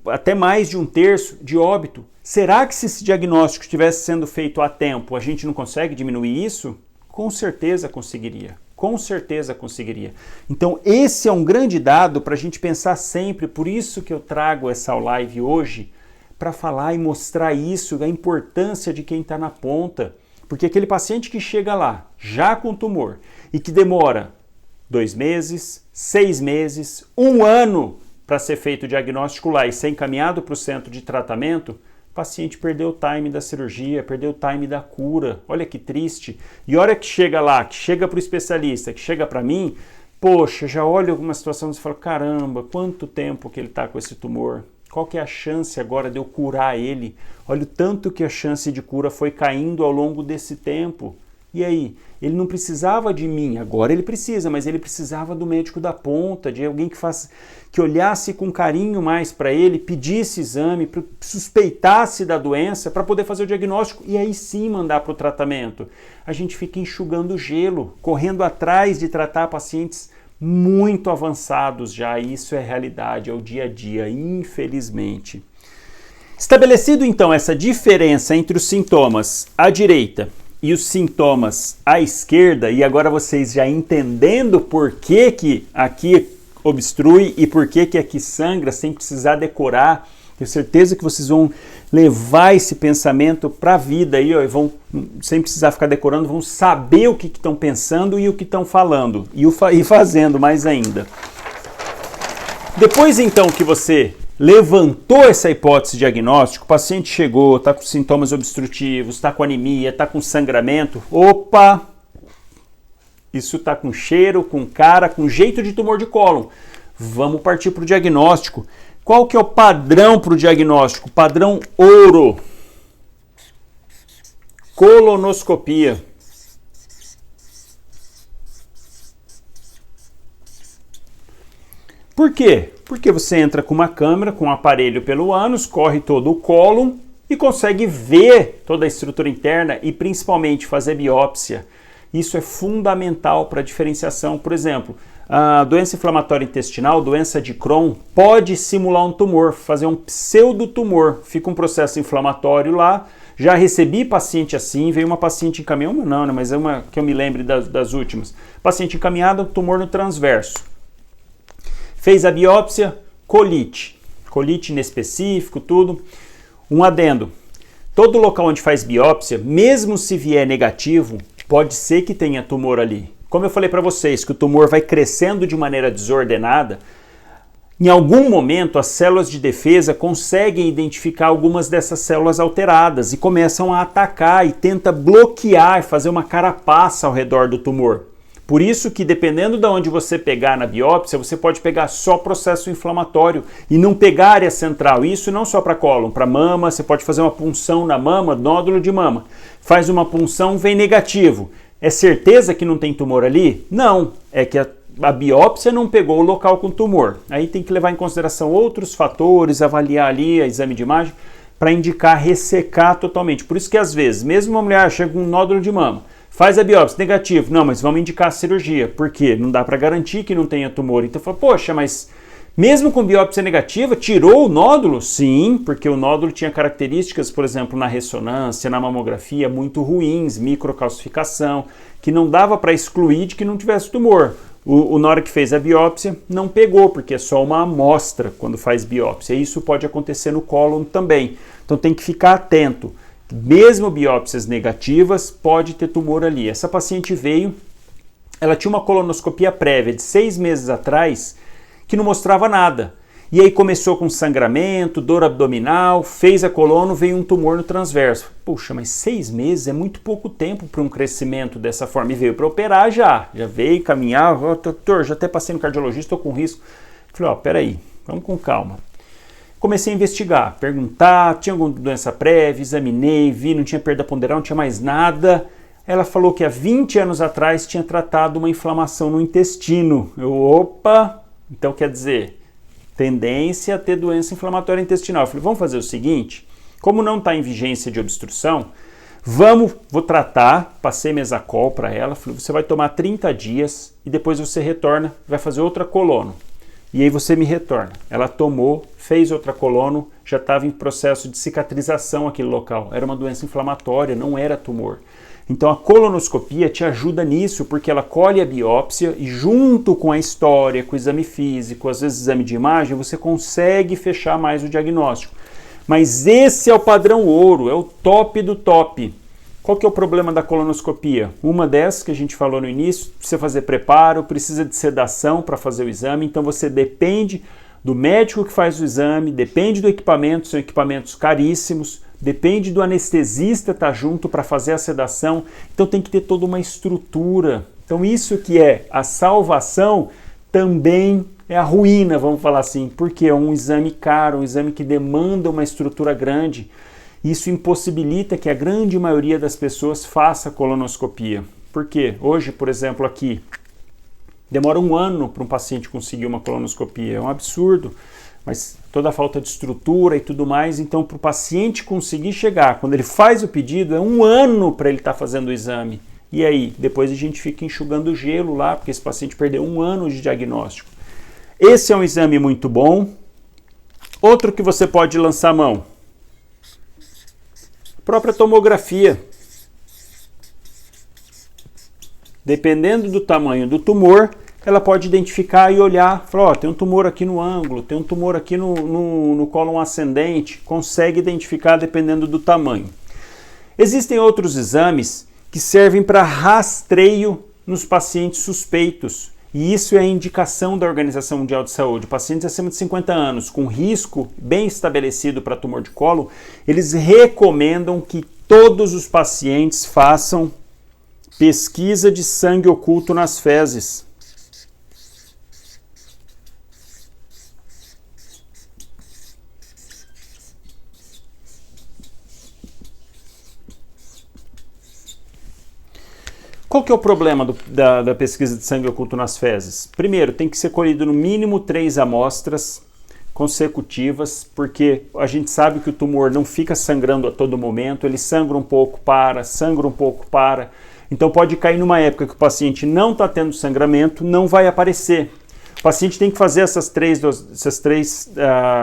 até mais de 1/3 de óbito. Será que se esse diagnóstico estivesse sendo feito a tempo, a gente não consegue diminuir isso? Com certeza conseguiria. Com certeza conseguiria. Então esse é um grande dado para a gente pensar sempre, por isso que eu trago essa live hoje, para falar e mostrar isso, a importância de quem está na ponta. Porque aquele paciente que chega lá, já com tumor, e que demora 2 meses, 6 meses, 1 ano para ser feito o diagnóstico lá e ser encaminhado para o centro de tratamento, o paciente perdeu o time da cirurgia, perdeu o time da cura. Olha que triste. E a hora que chega lá, que chega para o especialista, que chega para mim, poxa, já olha alguma situação e fala, caramba, quanto tempo que ele está com esse tumor? Qual que é a chance agora de eu curar ele? Olha o tanto que a chance de cura foi caindo ao longo desse tempo. E aí? Ele não precisava de mim, agora ele precisa, mas ele precisava do médico da ponta, de alguém que olhasse com carinho mais para ele, pedisse exame, suspeitasse da doença para poder fazer o diagnóstico e aí sim mandar para o tratamento. A gente fica enxugando gelo, correndo atrás de tratar pacientes muito avançados já, isso é realidade, é o dia a dia, infelizmente. Estabelecido então essa diferença entre os sintomas à direita e os sintomas à esquerda, e agora vocês já entendendo por que aqui obstrui e por que aqui sangra, sem precisar decorar, tenho certeza que vocês vão levar esse pensamento para a vida aí, ó, e vão, sem precisar ficar decorando, vão saber o que estão pensando e o que estão falando, e fazendo mais ainda. Depois então que você levantou essa hipótese diagnóstica, o paciente chegou, está com sintomas obstrutivos, está com anemia, está com sangramento, opa, isso está com cheiro, com cara, com jeito de tumor de cólon. Vamos partir para o diagnóstico. Qual que é o padrão para o diagnóstico? Padrão ouro. Colonoscopia. Por quê? Porque você entra com uma câmera, com um aparelho pelo ânus, corre todo o cólon e consegue ver toda a estrutura interna e principalmente fazer biópsia. Isso é fundamental para a diferenciação. Por exemplo, a doença inflamatória intestinal, doença de Crohn, pode simular um tumor, fazer um pseudotumor. Fica um processo inflamatório lá. Já recebi paciente assim, veio uma paciente encaminhada, não, né, mas é uma que eu me lembre das últimas. Paciente encaminhada, tumor no transverso. Fez a biópsia, colite inespecífico, tudo. Um adendo, todo local onde faz biópsia, mesmo se vier negativo, pode ser que tenha tumor ali. Como eu falei para vocês, que o tumor vai crescendo de maneira desordenada, em algum momento as células de defesa conseguem identificar algumas dessas células alteradas e começam a atacar e tenta bloquear, fazer uma carapaça ao redor do tumor. Por isso que dependendo de onde você pegar na biópsia, você pode pegar só processo inflamatório e não pegar a área central. Isso não só para cólon, para mama, você pode fazer uma punção na mama, nódulo de mama. Faz uma punção, vem negativo. É certeza que não tem tumor ali? Não, é que a biópsia não pegou o local com tumor. Aí tem que levar em consideração outros fatores, avaliar ali a exame de imagem para indicar ressecar totalmente. Por isso que às vezes, mesmo uma mulher chega com um nódulo de mama, faz a biópsia, negativo. Não, mas vamos indicar a cirurgia. Por quê? Não dá para garantir que não tenha tumor. Então fala, poxa, mas mesmo com biópsia negativa, tirou o nódulo? Sim, porque o nódulo tinha características, por exemplo, na ressonância, na mamografia, muito ruins, microcalcificação, que não dava para excluir de que não tivesse tumor. Na hora que fez a biópsia, não pegou, porque é só uma amostra quando faz biópsia. Isso pode acontecer no cólon também. Então tem que ficar atento. Mesmo biópsias negativas, pode ter tumor ali. Essa paciente veio, ela tinha uma colonoscopia prévia de 6 meses atrás, que não mostrava nada. E aí começou com sangramento, dor abdominal, fez a colono, veio um tumor no transverso. Puxa, mas 6 meses é muito pouco tempo para um crescimento dessa forma. E veio para operar já veio caminhar, doutor, já até passei no cardiologista, estou com risco. Falei, peraí, vamos com calma. Comecei a investigar, perguntar, tinha alguma doença prévia, examinei, vi, não tinha perda ponderal, não tinha mais nada. Ela falou que há 20 anos atrás tinha tratado uma inflamação no intestino. Opa! Então quer dizer, tendência a ter doença inflamatória intestinal. Eu falei, vamos fazer o seguinte, como não está em vigência de obstrução, vou tratar, passei mesacol para ela, falei, você vai tomar 30 dias e depois você retorna, vai fazer outra colono. E aí você me retorna. Ela tomou, fez outra colono, já estava em processo de cicatrização aquele local. Era uma doença inflamatória, não era tumor. Então a colonoscopia te ajuda nisso, porque ela colhe a biópsia e junto com a história, com o exame físico, às vezes exame de imagem, você consegue fechar mais o diagnóstico. Mas esse é o padrão ouro, é o top do top. Qual que é o problema da colonoscopia? Uma dessas que a gente falou no início, precisa fazer preparo, precisa de sedação para fazer o exame, então você depende do médico que faz o exame, depende do equipamento, são equipamentos caríssimos, depende do anestesista estar junto para fazer a sedação, então tem que ter toda uma estrutura. Então isso que é a salvação também é a ruína, vamos falar assim, porque é um exame caro, um exame que demanda uma estrutura grande. Isso impossibilita que a grande maioria das pessoas faça colonoscopia. Por quê? Hoje, por exemplo, aqui, demora 1 ano para um paciente conseguir uma colonoscopia, é um absurdo. Mas toda a falta de estrutura e tudo mais, então para o paciente conseguir chegar, quando ele faz o pedido, é 1 ano para ele estar fazendo o exame. E aí, depois a gente fica enxugando gelo lá, porque esse paciente perdeu 1 ano de diagnóstico. Esse é um exame muito bom. Outro que você pode lançar a mão, a própria tomografia. Dependendo do tamanho do tumor, ela pode identificar e olhar, falar, ó, tem um tumor aqui no ângulo, tem um tumor aqui no cólon ascendente, consegue identificar dependendo do tamanho. Existem outros exames que servem para rastreio nos pacientes suspeitos, e isso é a indicação da Organização Mundial de Saúde. Pacientes acima de 50 anos, com risco bem estabelecido para tumor de colo, eles recomendam que todos os pacientes façam pesquisa de sangue oculto nas fezes. Qual que é o problema da pesquisa de sangue oculto nas fezes? Primeiro, tem que ser colhido no mínimo 3 amostras consecutivas, porque a gente sabe que o tumor não fica sangrando a todo momento, ele sangra um pouco, sangra um pouco, para. Então pode cair numa época que o paciente não está tendo sangramento, não vai aparecer. O paciente tem que fazer essas três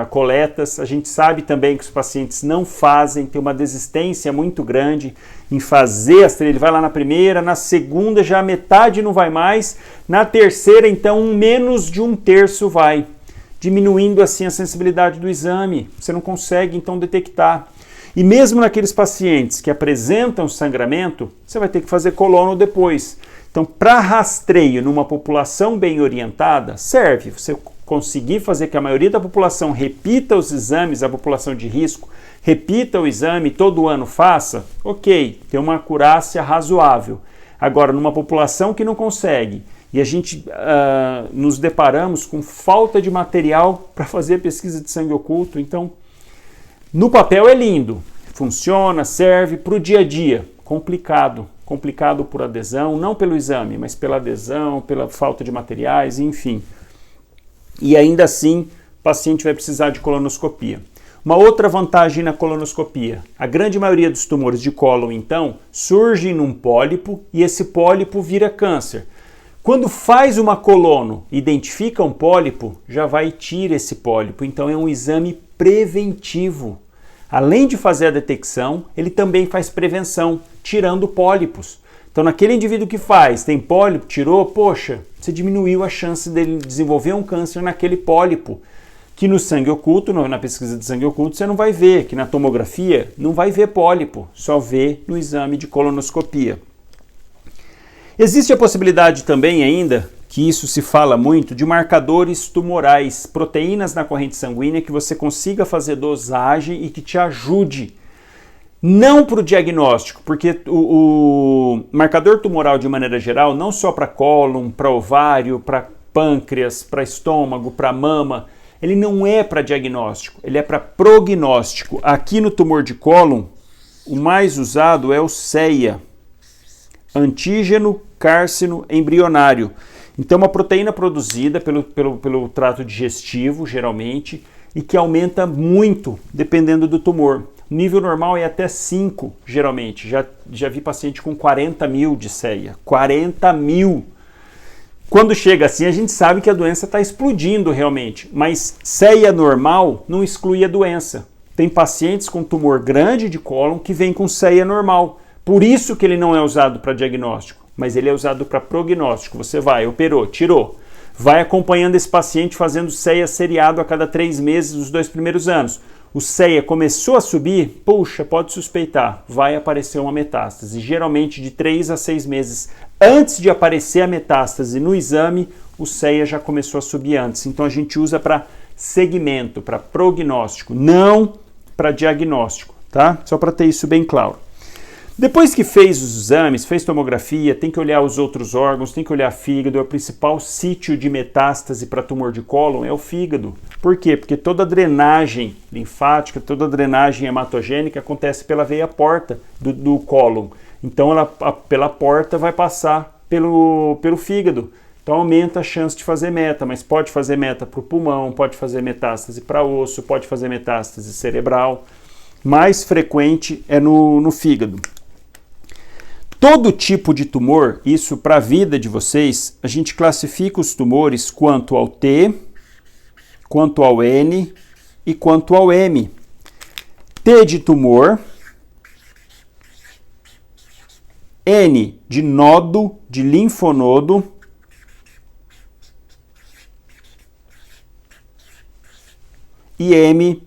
coletas. A gente sabe também que os pacientes não fazem, tem uma desistência muito grande em fazer as 3. Ele vai lá na primeira, na segunda já a metade não vai mais, na terceira então menos de 1/3 vai, diminuindo assim a sensibilidade do exame. Você não consegue então detectar. E mesmo naqueles pacientes que apresentam sangramento, você vai ter que fazer colono depois. Então, para rastreio numa população bem orientada, serve. Você conseguir fazer que a maioria da população repita os exames, a população de risco, repita o exame, todo ano faça, ok, tem uma acurácia razoável. Agora, numa população que não consegue, e a gente nos deparamos com falta de material para fazer pesquisa de sangue oculto, então, no papel é lindo, funciona, serve para o dia a dia, complicado por adesão, não pelo exame, mas pela adesão, pela falta de materiais, enfim. E ainda assim, o paciente vai precisar de colonoscopia. Uma outra vantagem na colonoscopia, a grande maioria dos tumores de cólon, então, surgem num pólipo e esse pólipo vira câncer. Quando faz uma colono, identifica um pólipo, já vai e tira esse pólipo, então é um exame preventivo. Além de fazer a detecção, ele também faz prevenção, tirando pólipos. Então, naquele indivíduo que tem pólipo, tirou, poxa, você diminuiu a chance dele desenvolver um câncer naquele pólipo, que no sangue oculto, na pesquisa de sangue oculto, você não vai ver, que na tomografia não vai ver pólipo, só vê no exame de colonoscopia. Existe a possibilidade também ainda, que isso se fala muito, de marcadores tumorais, proteínas na corrente sanguínea que você consiga fazer dosagem e que te ajude. Não para o diagnóstico, porque o marcador tumoral de maneira geral, não só para cólon, para ovário, para pâncreas, para estômago, para mama, ele não é para diagnóstico, ele é para prognóstico. Aqui no tumor de cólon, o mais usado é o CEA. antígeno cárcino embrionário. Então, uma proteína produzida pelo trato digestivo, geralmente, e que aumenta muito dependendo do tumor. O nível normal é até 5, geralmente. Já vi paciente com 40 mil de CEA. 40 mil! Quando chega assim, a gente sabe que a doença está explodindo realmente, mas CEA normal não exclui a doença. Tem pacientes com tumor grande de cólon que vem com CEA normal. Por isso que ele não é usado para diagnóstico, mas ele é usado para prognóstico. Você vai, operou, tirou. Vai acompanhando esse paciente fazendo CEA seriado a cada 3 meses dos 2 primeiros anos. O CEA começou a subir, puxa, pode suspeitar, vai aparecer uma metástase. Geralmente de 3 a 6 meses antes de aparecer a metástase no exame, o CEA já começou a subir antes. Então a gente usa para segmento, para prognóstico, não para diagnóstico, tá? Só para ter isso bem claro. Depois que fez os exames, fez tomografia, tem que olhar os outros órgãos, tem que olhar fígado. É o principal sítio de metástase para tumor de cólon é o fígado. Por quê? Porque toda a drenagem linfática, toda a drenagem hematogênica acontece pela veia porta do cólon. Então, ela, pela porta vai passar pelo fígado. Então, aumenta a chance de fazer meta, mas pode fazer meta para o pulmão, pode fazer metástase para osso, pode fazer metástase cerebral. Mais frequente é no fígado. Todo tipo de tumor, isso para a vida de vocês, a gente classifica os tumores quanto ao T, quanto ao N e quanto ao M. T de tumor, N de nódo, de linfonodo, e M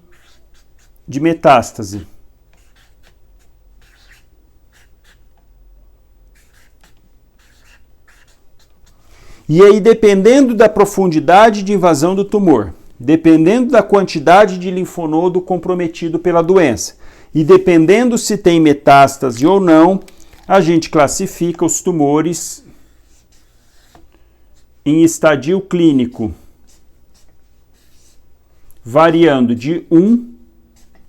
de metástase. E aí, dependendo da profundidade de invasão do tumor, dependendo da quantidade de linfonodo comprometido pela doença e dependendo se tem metástase ou não, a gente classifica os tumores em estadio clínico, variando de 1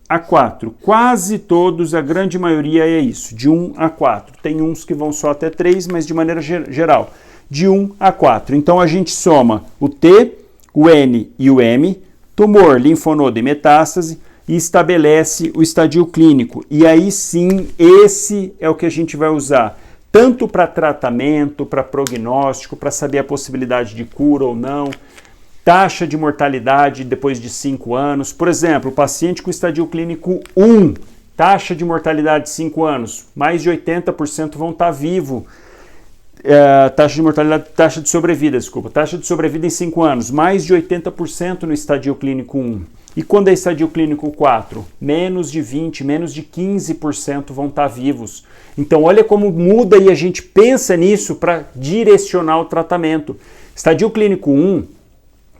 a 4. Quase todos, a grande maioria é isso, de 1 a 4. Tem uns que vão só até 3, mas de maneira geral, de 1 a 4. Então a gente soma o T, o N e o M, tumor, linfonodo e metástase, e estabelece o estadio clínico. E aí sim, esse é o que a gente vai usar, tanto para tratamento, para prognóstico, para saber a possibilidade de cura ou não, taxa de mortalidade depois de 5 anos. Por exemplo, o paciente com estadio clínico 1, taxa de mortalidade de 5 anos, mais de 80% vão estar vivos. Taxa de mortalidade, taxa de sobrevida em 5 anos, mais de 80% no estadio clínico 1. E quando é estadio clínico 4? Menos de 20%, menos de 15% vão estar vivos. Então olha como muda e a gente pensa nisso para direcionar o tratamento. Estadio clínico 1,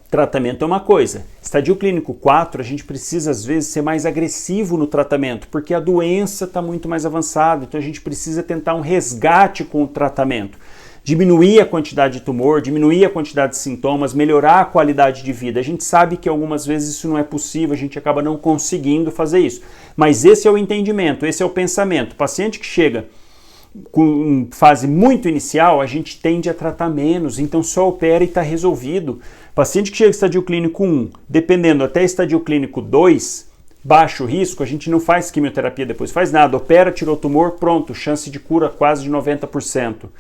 tratamento é uma coisa. Estadio clínico 4, a gente precisa às vezes ser mais agressivo no tratamento, porque a doença está muito mais avançada, então a gente precisa tentar um resgate com o tratamento. Diminuir a quantidade de tumor, diminuir a quantidade de sintomas, melhorar a qualidade de vida. A gente sabe que algumas vezes isso não é possível, a gente acaba não conseguindo fazer isso. Mas esse é o entendimento, esse é o pensamento. O paciente que chega com fase muito inicial, a gente tende a tratar menos, então só opera e está resolvido. Paciente que chega em estadio clínico 1, dependendo até estadio clínico 2, baixo risco, a gente não faz quimioterapia depois, faz nada, opera, tirou o tumor, pronto, chance de cura quase de 90%.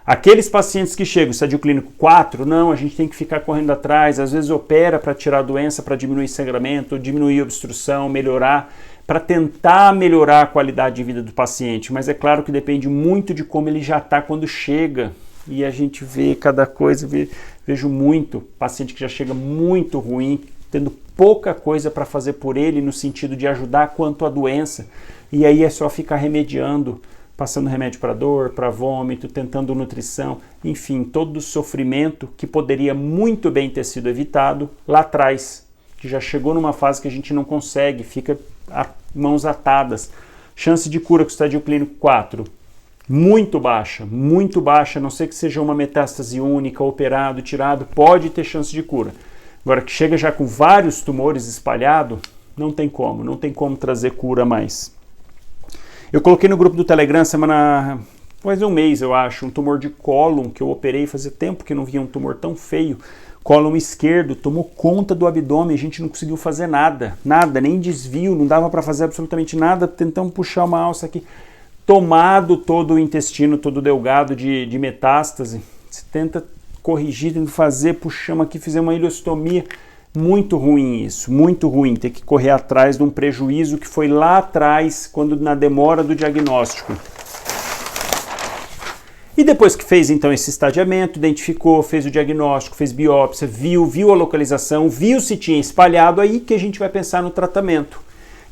Aqueles pacientes que chegam em estadio clínico 4, não, a gente tem que ficar correndo atrás, às vezes opera para tirar a doença, para diminuir sangramento, diminuir a obstrução, melhorar, para tentar melhorar a qualidade de vida do paciente, mas é claro que depende muito de como ele já está quando chega, e a gente vê cada coisa, vejo muito paciente que já chega muito ruim, tendo pouca coisa para fazer por ele no sentido de ajudar quanto à doença, e aí é só ficar remediando, passando remédio para dor, para vômito, tentando nutrição, enfim, todo o sofrimento que poderia muito bem ter sido evitado lá atrás, que já chegou numa fase que a gente não consegue, fica mãos atadas. Chance de cura com o estadio clínico 4, muito baixa, a não ser que seja uma metástase única, operado, tirado, pode ter chance de cura. Agora que chega já com vários tumores espalhados, não tem como trazer cura mais. Eu coloquei no grupo do Telegram semana faz um mês, eu acho, um tumor de cólon que eu operei, fazia tempo que não via um tumor tão feio. Cólon esquerdo, tomou conta do abdômen, a gente não conseguiu fazer nada, nem desvio, não dava para fazer absolutamente nada, tentamos puxar uma alça aqui, tomado todo o intestino, todo delgado de metástase, você tenta corrigir, tenta fazer, puxamos aqui, fizemos uma ileostomia, muito ruim isso, muito ruim, ter que correr atrás de um prejuízo que foi lá atrás, quando na demora do diagnóstico. E depois que fez então esse estadiamento, identificou, fez o diagnóstico, fez biópsia, viu a localização, viu se tinha espalhado, aí que a gente vai pensar no tratamento.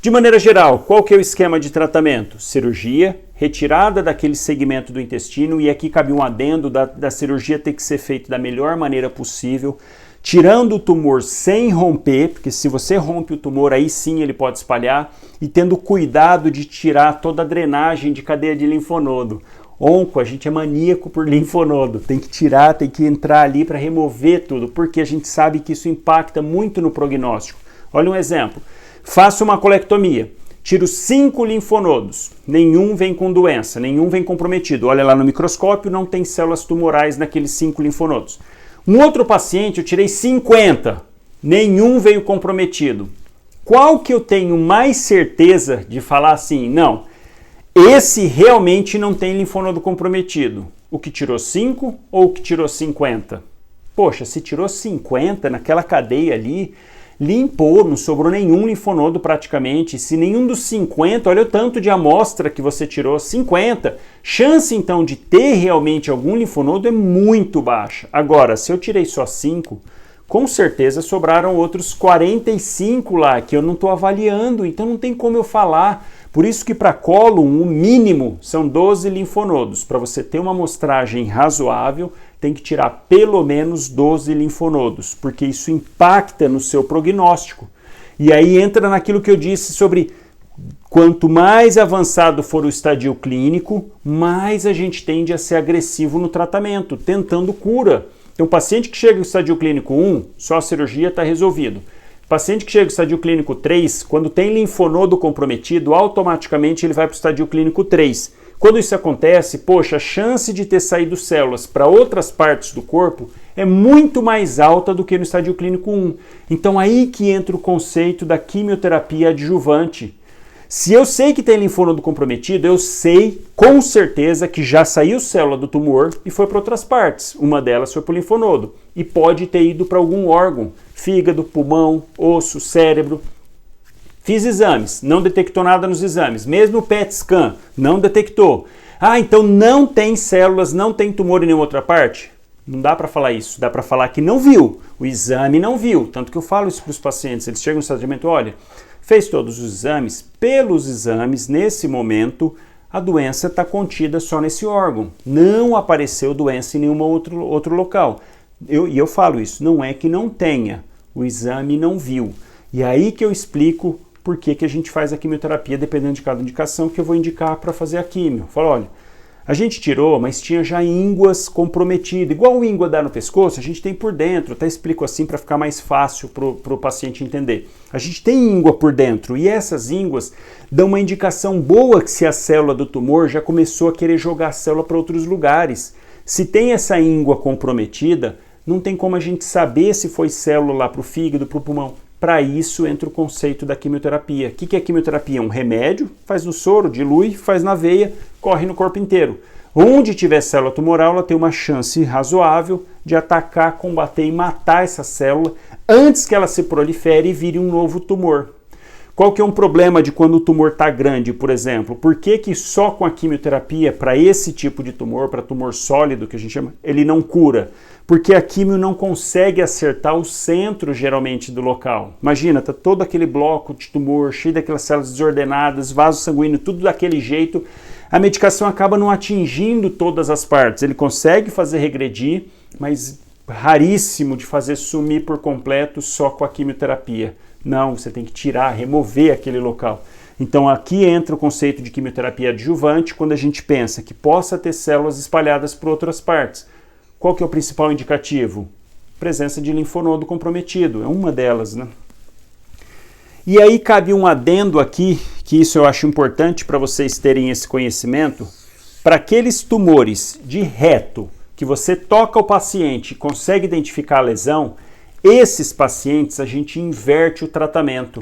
De maneira geral, qual que é o esquema de tratamento? Cirurgia, retirada daquele segmento do intestino, e aqui cabe um adendo da cirurgia ter que ser feita da melhor maneira possível, tirando o tumor sem romper, porque se você rompe o tumor, aí sim ele pode espalhar, e tendo cuidado de tirar toda a drenagem de cadeia de linfonodo. Onco, a gente é maníaco por linfonodo, tem que tirar, tem que entrar ali para remover tudo, porque a gente sabe que isso impacta muito no prognóstico. Olha um exemplo, faço uma colectomia, tiro 5 linfonodos, nenhum vem com doença, nenhum vem comprometido. Olha lá no microscópio, não tem células tumorais naqueles 5 linfonodos. Um outro paciente, eu tirei 50, nenhum veio comprometido. Qual que eu tenho mais certeza de falar assim, não, esse realmente não tem linfonodo comprometido? O que tirou 5 ou o que tirou 50? Poxa, se tirou 50 naquela cadeia ali, limpou, não sobrou nenhum linfonodo praticamente. Se nenhum dos 50, olha o tanto de amostra que você tirou, 50. Chance então de ter realmente algum linfonodo é muito baixa. Agora, se eu tirei só 5, com certeza sobraram outros 45 lá que eu não estou avaliando, então não tem como eu falar. Por isso que para cólon o mínimo são 12 linfonodos. Para você ter uma amostragem razoável, tem que tirar pelo menos 12 linfonodos, porque isso impacta no seu prognóstico. E aí entra naquilo que eu disse sobre quanto mais avançado for o estadio clínico, mais a gente tende a ser agressivo no tratamento, tentando cura. Então, o paciente que chega no estadio clínico 1, só a cirurgia está resolvido. Paciente que chega no estadio clínico 3, quando tem linfonodo comprometido, automaticamente ele vai para o estadio clínico 3. Quando isso acontece, poxa, a chance de ter saído células para outras partes do corpo é muito mais alta do que no estadio clínico 1. Então aí que entra o conceito da quimioterapia adjuvante. Se eu sei que tem linfonodo comprometido, eu sei com certeza que já saiu célula do tumor e foi para outras partes. Uma delas foi para o linfonodo e pode ter ido para algum órgão, fígado, pulmão, osso, cérebro. Fiz exames, não detectou nada nos exames. Mesmo o PET scan, não detectou. Ah, então não tem células, não tem tumor em nenhuma outra parte? Não dá para falar isso, dá para falar que não viu. O exame não viu. Tanto que eu falo isso para os pacientes, eles chegam no tratamento, olha, fez todos os exames, pelos exames, nesse momento, a doença está contida só nesse órgão. Não apareceu doença em nenhum outro local. E eu falo isso, não é que não tenha, o exame não viu. E aí que eu explico por que a gente faz a quimioterapia, dependendo de cada indicação, que eu vou indicar para fazer a quimio. Eu falo, olha, a gente tirou, mas tinha já ínguas comprometidas. Igual o íngua dá no pescoço, a gente tem por dentro. Até explico assim para ficar mais fácil para o paciente entender. A gente tem íngua por dentro e essas ínguas dão uma indicação boa que se a célula do tumor já começou a querer jogar a célula para outros lugares. Se tem essa íngua comprometida, não tem como a gente saber se foi célula lá para o fígado, para o pulmão. Para isso entra o conceito da quimioterapia. O que é quimioterapia? Um remédio, faz no soro, dilui, faz na veia, corre no corpo inteiro. Onde tiver célula tumoral, ela tem uma chance razoável de atacar, combater e matar essa célula antes que ela se prolifere e vire um novo tumor. Qual que é um problema de quando o tumor está grande, por exemplo? Por que só com a quimioterapia, para esse tipo de tumor, para tumor sólido, que a gente chama, ele não cura? Porque a quimio não consegue acertar o centro, geralmente, do local. Imagina, tá todo aquele bloco de tumor, cheio daquelas células desordenadas, vaso sanguíneo, tudo daquele jeito. A medicação acaba não atingindo todas as partes. Ele consegue fazer regredir, mas raríssimo de fazer sumir por completo só com a quimioterapia. Não, você tem que tirar, remover aquele local. Então aqui entra o conceito de quimioterapia adjuvante, quando a gente pensa que possa ter células espalhadas por outras partes. Qual que é o principal indicativo? Presença de linfonodo comprometido, é uma delas, né? E aí cabe um adendo aqui, que isso eu acho importante para vocês terem esse conhecimento. para aqueles tumores de reto, que você toca o paciente e consegue identificar a lesão, esses pacientes a gente inverte o tratamento.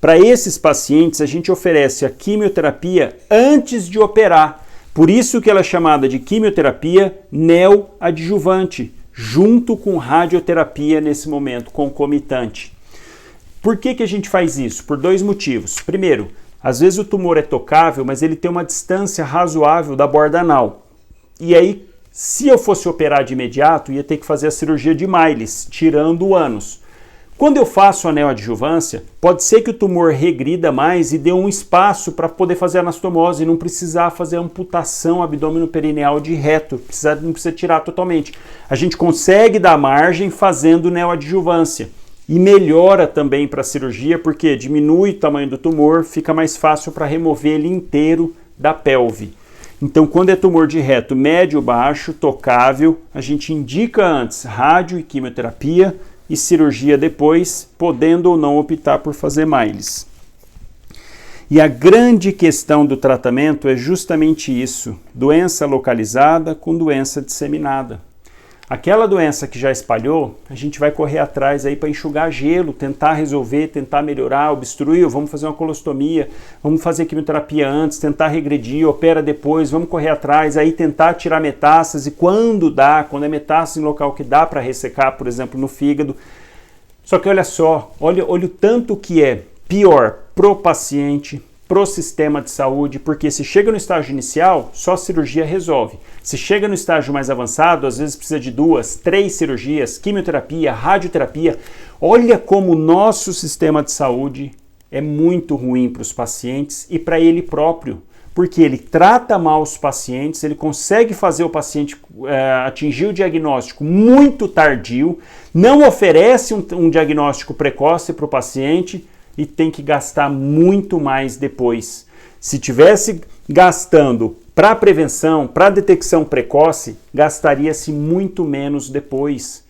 Para esses pacientes a gente oferece a quimioterapia antes de operar. Por isso que ela é chamada de quimioterapia neoadjuvante, junto com radioterapia nesse momento concomitante. Por que a gente faz isso? Por dois motivos. Primeiro, às vezes o tumor é tocável, mas ele tem uma distância razoável da borda anal. E aí, se eu fosse operar de imediato, ia ter que fazer a cirurgia de Miles, tirando o ânus. Quando eu faço a neoadjuvância, pode ser que o tumor regrida mais e dê um espaço para poder fazer a anastomose e não precisar fazer a amputação abdômeno-perineal de reto, não precisa tirar totalmente. A gente consegue dar margem fazendo neoadjuvância e melhora também para a cirurgia porque diminui o tamanho do tumor, fica mais fácil para remover ele inteiro da pelve. Então, quando é tumor de reto médio ou baixo, tocável, a gente indica antes rádio e quimioterapia e cirurgia depois, podendo ou não optar por fazer Miles. E a grande questão do tratamento é justamente isso, doença localizada com doença disseminada. Aquela doença que já espalhou, a gente vai correr atrás aí para enxugar gelo, tentar resolver, tentar melhorar, obstruir, vamos fazer uma colostomia, vamos fazer quimioterapia antes, tentar regredir, opera depois, vamos correr atrás, aí tentar tirar metástase quando dá, quando é metástase em local que dá para ressecar, por exemplo, no fígado. Só que olha só, olha o tanto que é pior pro paciente, pro sistema de saúde, porque se chega no estágio inicial, só cirurgia resolve. Se chega no estágio mais avançado, às vezes precisa de 2, 3 cirurgias, quimioterapia, radioterapia. Olha como o nosso sistema de saúde é muito ruim para os pacientes e para ele próprio, porque ele trata mal os pacientes, ele consegue fazer o paciente atingir o diagnóstico muito tardio, não oferece um diagnóstico precoce para o paciente, e tem que gastar muito mais depois. Se tivesse gastando para prevenção, para detecção precoce, gastaria-se muito menos depois.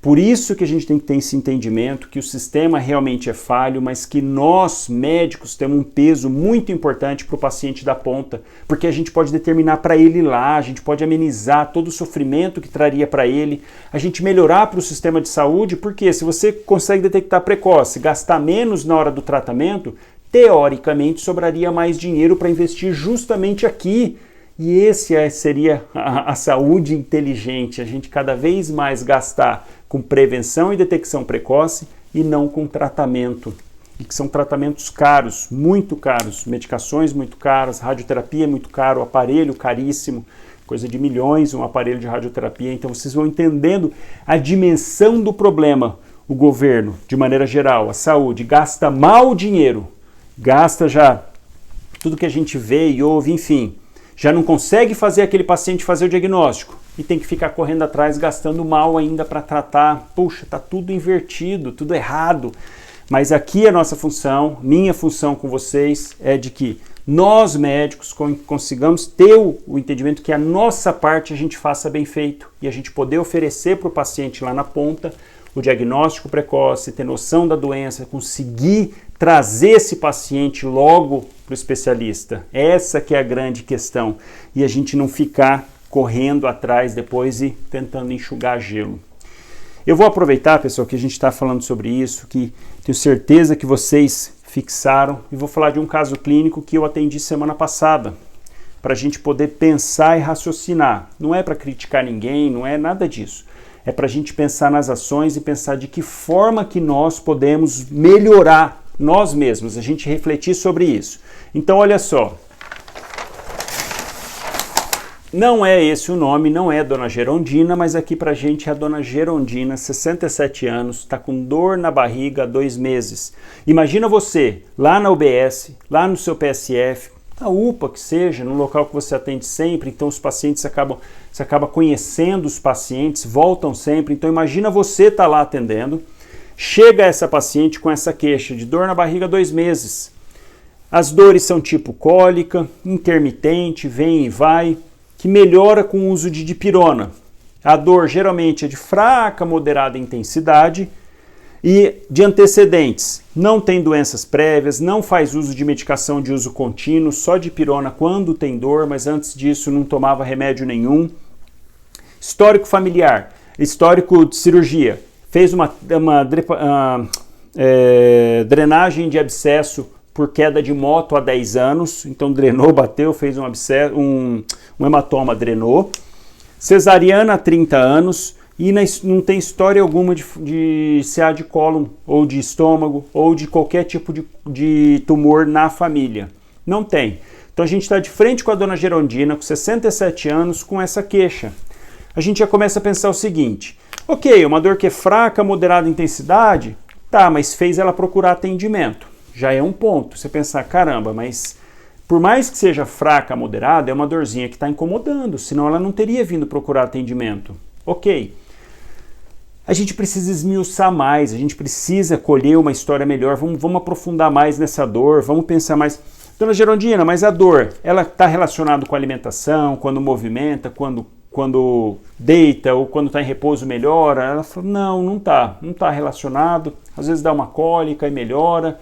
Por isso que a gente tem que ter esse entendimento que o sistema realmente é falho, mas que nós, médicos, temos um peso muito importante para o paciente da ponta, porque a gente pode determinar para ele lá, a gente pode amenizar todo o sofrimento que traria para ele, a gente melhorar para o sistema de saúde, porque se você consegue detectar precoce, gastar menos na hora do tratamento, teoricamente sobraria mais dinheiro para investir justamente aqui. E esse seria a saúde inteligente, a gente cada vez mais gastar com prevenção e detecção precoce e não com tratamento. E que são tratamentos caros, muito caros, medicações muito caras, radioterapia é muito caro, aparelho caríssimo, coisa de milhões um aparelho de radioterapia. Então vocês vão entendendo a dimensão do problema. O governo, de maneira geral, a saúde, gasta mal dinheiro, gasta já tudo que a gente vê e ouve, enfim. Já não consegue fazer aquele paciente fazer o diagnóstico e tem que ficar correndo atrás, gastando mal ainda para tratar. Puxa, tá tudo invertido, tudo errado. Mas aqui a nossa função, minha função com vocês é de que nós médicos consigamos ter o entendimento que a nossa parte a gente faça bem feito e a gente poder oferecer para o paciente lá na ponta o diagnóstico precoce, ter noção da doença, conseguir trazer esse paciente logo para o especialista. Essa que é a grande questão. E a gente não ficar correndo atrás depois e tentando enxugar gelo. Eu vou aproveitar, pessoal, que a gente está falando sobre isso, que tenho certeza que vocês fixaram, e vou falar de um caso clínico que eu atendi semana passada, para a gente poder pensar e raciocinar. Não é para criticar ninguém, não é nada disso. É para a gente pensar nas ações e pensar de que forma que nós podemos melhorar nós mesmos, a gente refletir sobre isso. Então, olha só. Não é esse o nome, não é Dona Gerondina, mas aqui pra gente é a Dona Gerondina, 67 anos, está com dor na barriga há 2 meses. Imagina você, lá na UBS, lá no seu PSF, na UPA que seja, no local que você atende sempre, então os pacientes você acaba conhecendo os pacientes, voltam sempre, então imagina você estar lá atendendo, chega essa paciente com essa queixa de dor na barriga há 2 meses. As dores são tipo cólica, intermitente, vem e vai, que melhora com o uso de dipirona. A dor geralmente é de fraca, moderada intensidade E de antecedentes, não tem doenças prévias, não faz uso de medicação de uso contínuo, só dipirona quando tem dor, mas antes disso não tomava remédio nenhum. Histórico familiar, histórico de cirurgia, fez uma drenagem de abscesso por queda de moto há 10 anos, então drenou, bateu, fez um hematoma, drenou. Cesariana há 30 anos e não tem história alguma de CA de cólon ou de estômago ou de qualquer tipo de tumor na família. Não tem. Então a gente está de frente com a dona Gerondina, com 67 anos, com essa queixa. A gente já começa a pensar o seguinte: ok, uma dor que é fraca, moderada intensidade, tá, mas fez ela procurar atendimento. Já é um ponto. Você pensar, caramba, mas por mais que seja fraca, moderada, é uma dorzinha que está incomodando, senão ela não teria vindo procurar atendimento. Ok. A gente precisa esmiuçar mais, a gente precisa colher uma história melhor, vamos aprofundar mais nessa dor, vamos pensar mais. Dona Gerondina, mas a dor, ela está relacionada com a alimentação, quando movimenta, quando deita ou quando está em repouso melhora? Ela falou, não está relacionado, às vezes dá uma cólica e melhora.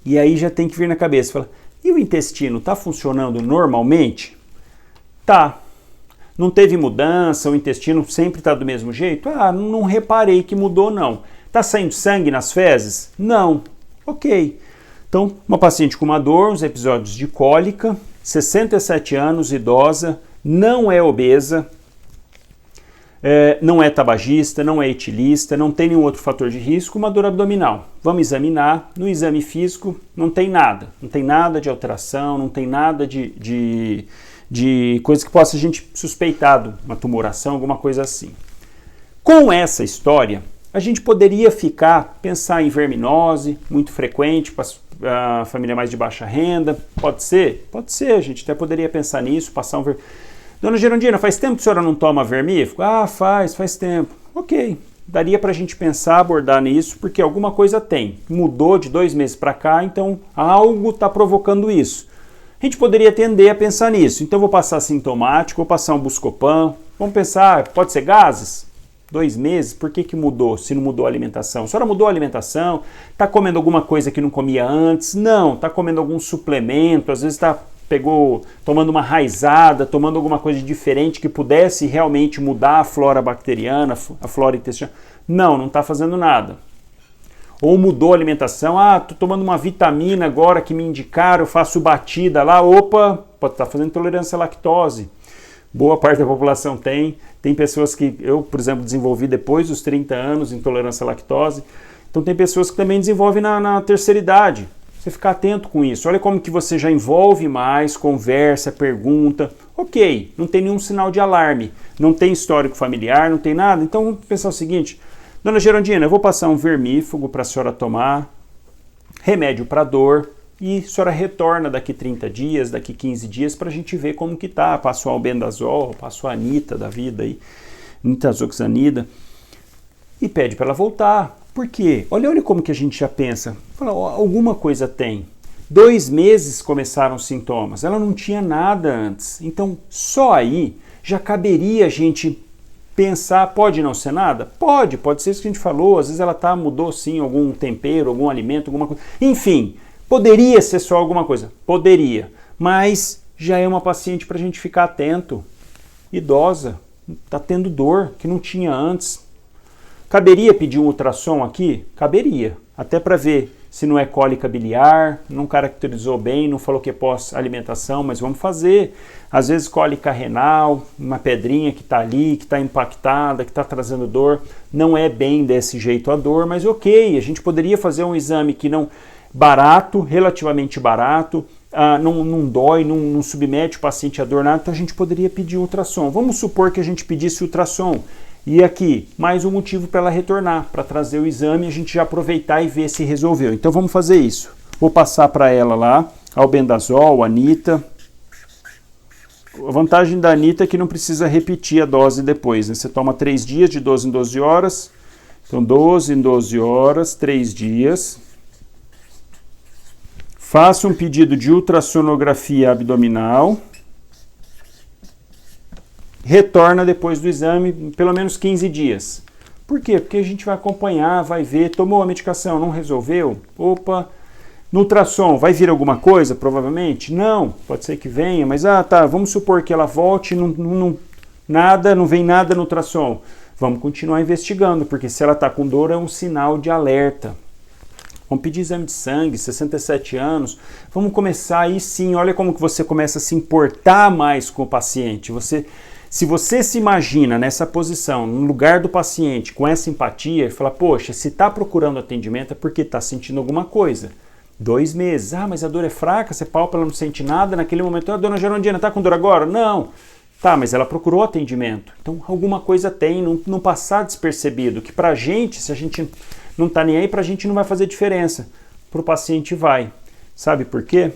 E aí já tem que vir na cabeça, fala, e o intestino está funcionando normalmente? Tá. Não teve mudança, o intestino sempre está do mesmo jeito? Não reparei que mudou não. Está saindo sangue nas fezes? Não. Ok. Então, uma paciente com uma dor, uns episódios de cólica, 67 anos, idosa, não é obesa, não é tabagista, não é etilista, não tem nenhum outro fator de risco, uma dor abdominal. Vamos examinar, no exame físico não tem nada de alteração, não tem nada de coisa que possa a gente suspeitar, uma tumoração, alguma coisa assim. Com essa história, a gente poderia pensar em verminose, muito frequente, para a família mais de baixa renda, pode ser, a gente até poderia pensar nisso, passar um Dona Gerondina, faz tempo que a senhora não toma vermífugo? Faz tempo. Ok, daria para a gente pensar, abordar nisso, porque alguma coisa tem. Mudou de 2 meses para cá, então algo está provocando isso. A gente poderia tender a pensar nisso. Então vou passar sintomático, vou passar um Buscopan. Vamos pensar, pode ser gases? 2 meses, por que mudou se não mudou a alimentação? A senhora mudou a alimentação? Está comendo alguma coisa que não comia antes? Não, está comendo algum suplemento, às vezes tomando uma raizada, tomando alguma coisa diferente que pudesse realmente mudar a flora bacteriana, a flora intestinal. Não está fazendo nada. Ou mudou a alimentação, estou tomando uma vitamina agora que me indicaram, eu faço batida lá, pode estar fazendo intolerância à lactose. Boa parte da população tem pessoas que eu, por exemplo, desenvolvi depois dos 30 anos intolerância à lactose, então tem pessoas que também desenvolvem na terceira idade. Você ficar atento com isso. Olha como que você já envolve mais, conversa, pergunta. Ok, não tem nenhum sinal de alarme, não tem histórico familiar, não tem nada. Então vamos pensar o seguinte, Dona Gerondina, eu vou passar um vermífugo para a senhora tomar, remédio para dor, e a senhora retorna daqui 30 dias, daqui 15 dias, para a gente ver como que tá. Passa o albendazol, passa o Anita da vida aí, nitazoxanida, e pede para ela voltar. Por quê? Olha como que a gente já pensa. Fala, alguma coisa tem. 2 meses começaram os sintomas. Ela não tinha nada antes. Então, só aí já caberia a gente pensar, pode não ser nada? Pode ser isso que a gente falou. Às vezes ela mudou sim algum tempero, algum alimento, alguma coisa. Enfim, poderia ser só alguma coisa. Poderia. Mas já é uma paciente para a gente ficar atento. Idosa. Está tendo dor que não tinha antes. Caberia pedir um ultrassom aqui? Caberia, até para ver se não é cólica biliar, não caracterizou bem, não falou que é pós-alimentação, mas vamos fazer. Às vezes cólica renal, uma pedrinha que está ali, que está impactada, que está trazendo dor, não é bem desse jeito a dor, mas ok, a gente poderia fazer um exame que não barato, relativamente barato, não dói, não submete o paciente a dor nada, então a gente poderia pedir ultrassom. Vamos supor que a gente pedisse ultrassom. E aqui, mais um motivo para ela retornar, para trazer o exame e a gente já aproveitar e ver se resolveu. Então vamos fazer isso. Vou passar para ela lá, albendazol, Anita. A vantagem da Anita é que não precisa repetir a dose depois, né? Você toma 3 dias, de 12 em 12 horas. Então 12 em 12 horas, 3 dias. Faça um pedido de ultrassonografia abdominal. Retorna depois do exame, pelo menos 15 dias. Por quê? Porque a gente vai acompanhar, vai ver, tomou a medicação, não resolveu? Opa, no ultrassom vai vir alguma coisa? Provavelmente? Não, pode ser que venha, mas tá, vamos supor que ela volte, não vem nada no ultrassom. Vamos continuar investigando, porque se ela está com dor é um sinal de alerta. Vamos pedir exame de sangue, 67 anos, vamos começar aí sim, olha como que você começa a se importar mais com o paciente. Se você se imagina nessa posição, no lugar do paciente, com essa empatia, e fala, poxa, se está procurando atendimento é porque está sentindo alguma coisa. 2 meses, mas a dor é fraca, você palpa, ela não sente nada, naquele momento, dona Gerondina, está com dor agora? Não. Tá, mas ela procurou atendimento. Então alguma coisa tem, não passar despercebido, que pra gente, se a gente não tá nem aí, pra gente não vai fazer diferença. Pro paciente vai. Sabe por quê?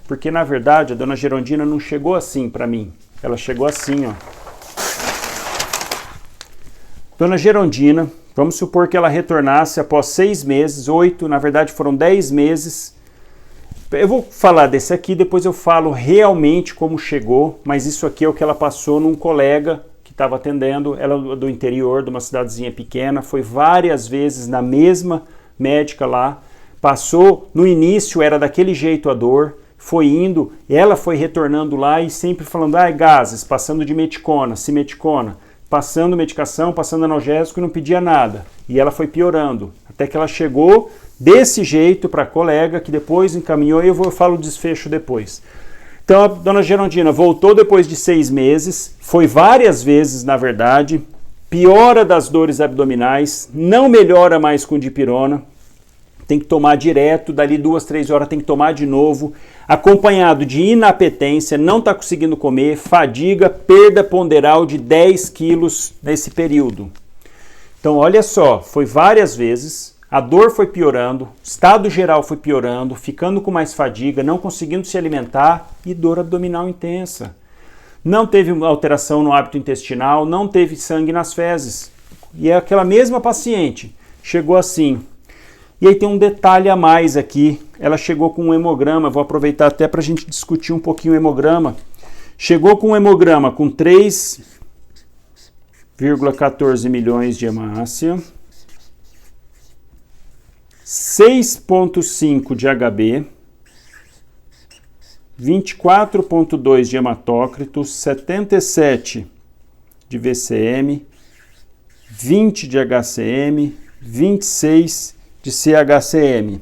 Porque na verdade a dona Gerondina não chegou assim pra mim. Ela chegou assim, ó. Dona Gerondina, vamos supor que ela retornasse após 6 meses, 8, na verdade foram 10 meses. Eu vou falar desse aqui, depois eu falo realmente como chegou, mas isso aqui é o que ela passou num colega que estava atendendo, ela do interior, de uma cidadezinha pequena, foi várias vezes na mesma médica lá, passou, no início era daquele jeito a dor, foi indo, ela foi retornando lá e sempre falando, gases, passando de meticona, simeticona, passando medicação, passando analgésico e não pedia nada. E ela foi piorando, até que ela chegou desse jeito para a colega, que depois encaminhou, e eu falo o desfecho depois. Então a dona Gerondina voltou depois de 6 meses, foi várias vezes na verdade, piora das dores abdominais, não melhora mais com dipirona, tem que tomar direto, dali 2, 3 horas tem que tomar de novo, acompanhado de inapetência, não está conseguindo comer, fadiga, perda ponderal de 10 quilos nesse período. Então olha só, foi várias vezes, a dor foi piorando, o estado geral foi piorando, ficando com mais fadiga, não conseguindo se alimentar e dor abdominal intensa. Não teve alteração no hábito intestinal, não teve sangue nas fezes. E é aquela mesma paciente, chegou assim. E aí tem um detalhe a mais aqui, ela chegou com um hemograma, vou aproveitar até para a gente discutir um pouquinho o hemograma. Chegou com um hemograma com 3,14 milhões de hemácia, 6,5 de HB, 24,2 de hematócrito, 77 de VCM, 20 de HCM, 26 de CHCM.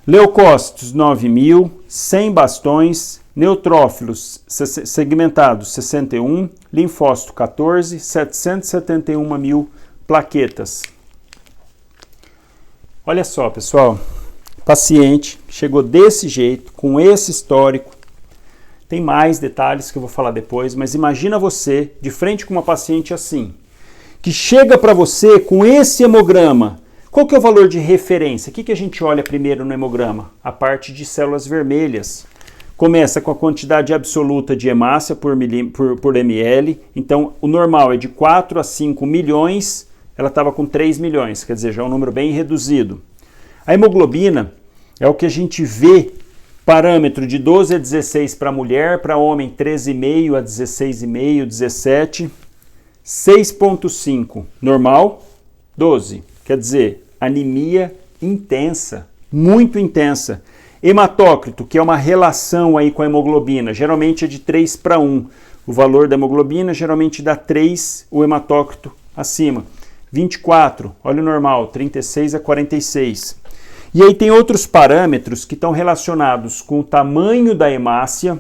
Leucócitos 9.000, 100 bastões, neutrófilos segmentados 61, linfócito 14, 771 mil plaquetas. Olha só, pessoal, paciente chegou desse jeito, com esse histórico. Tem mais detalhes que eu vou falar depois, mas imagina você de frente com uma paciente assim, que chega para você com esse hemograma. Qual que é o valor de referência? O que a gente olha primeiro no hemograma? A parte de células vermelhas. Começa com a quantidade absoluta de hemácia por ml, então o normal é de 4 a 5 milhões, ela estava com 3 milhões, quer dizer, já é um número bem reduzido. A hemoglobina é o que a gente vê, parâmetro de 12 a 16 para mulher, para homem 13,5 a 16,5, 17, 6,5 normal, 12, quer dizer, anemia intensa, muito intensa. Hematócrito, que é uma relação aí com a hemoglobina, geralmente é de 3 para 1. O valor da hemoglobina geralmente dá 3, o hematócrito acima. 24, olha o normal, 36 a 46. E aí tem outros parâmetros que estão relacionados com o tamanho da hemácia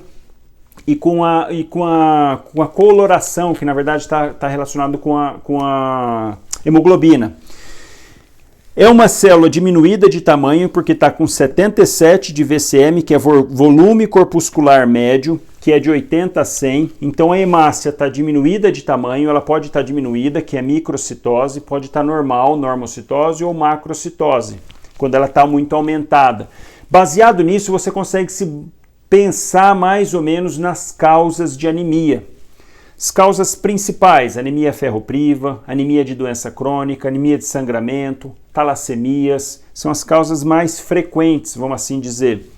e com a coloração, que na verdade está relacionado com a hemoglobina. É uma célula diminuída de tamanho porque está com 77 de VCM, que é volume corpuscular médio, que é de 80 a 100. Então a hemácia está diminuída de tamanho, ela pode estar diminuída, que é microcitose, pode estar normal, normocitose ou macrocitose, quando ela está muito aumentada. Baseado nisso, você consegue se pensar mais ou menos nas causas de anemia. As causas principais, anemia ferropriva, anemia de doença crônica, anemia de sangramento, talassemias, são as causas mais frequentes, vamos assim dizer.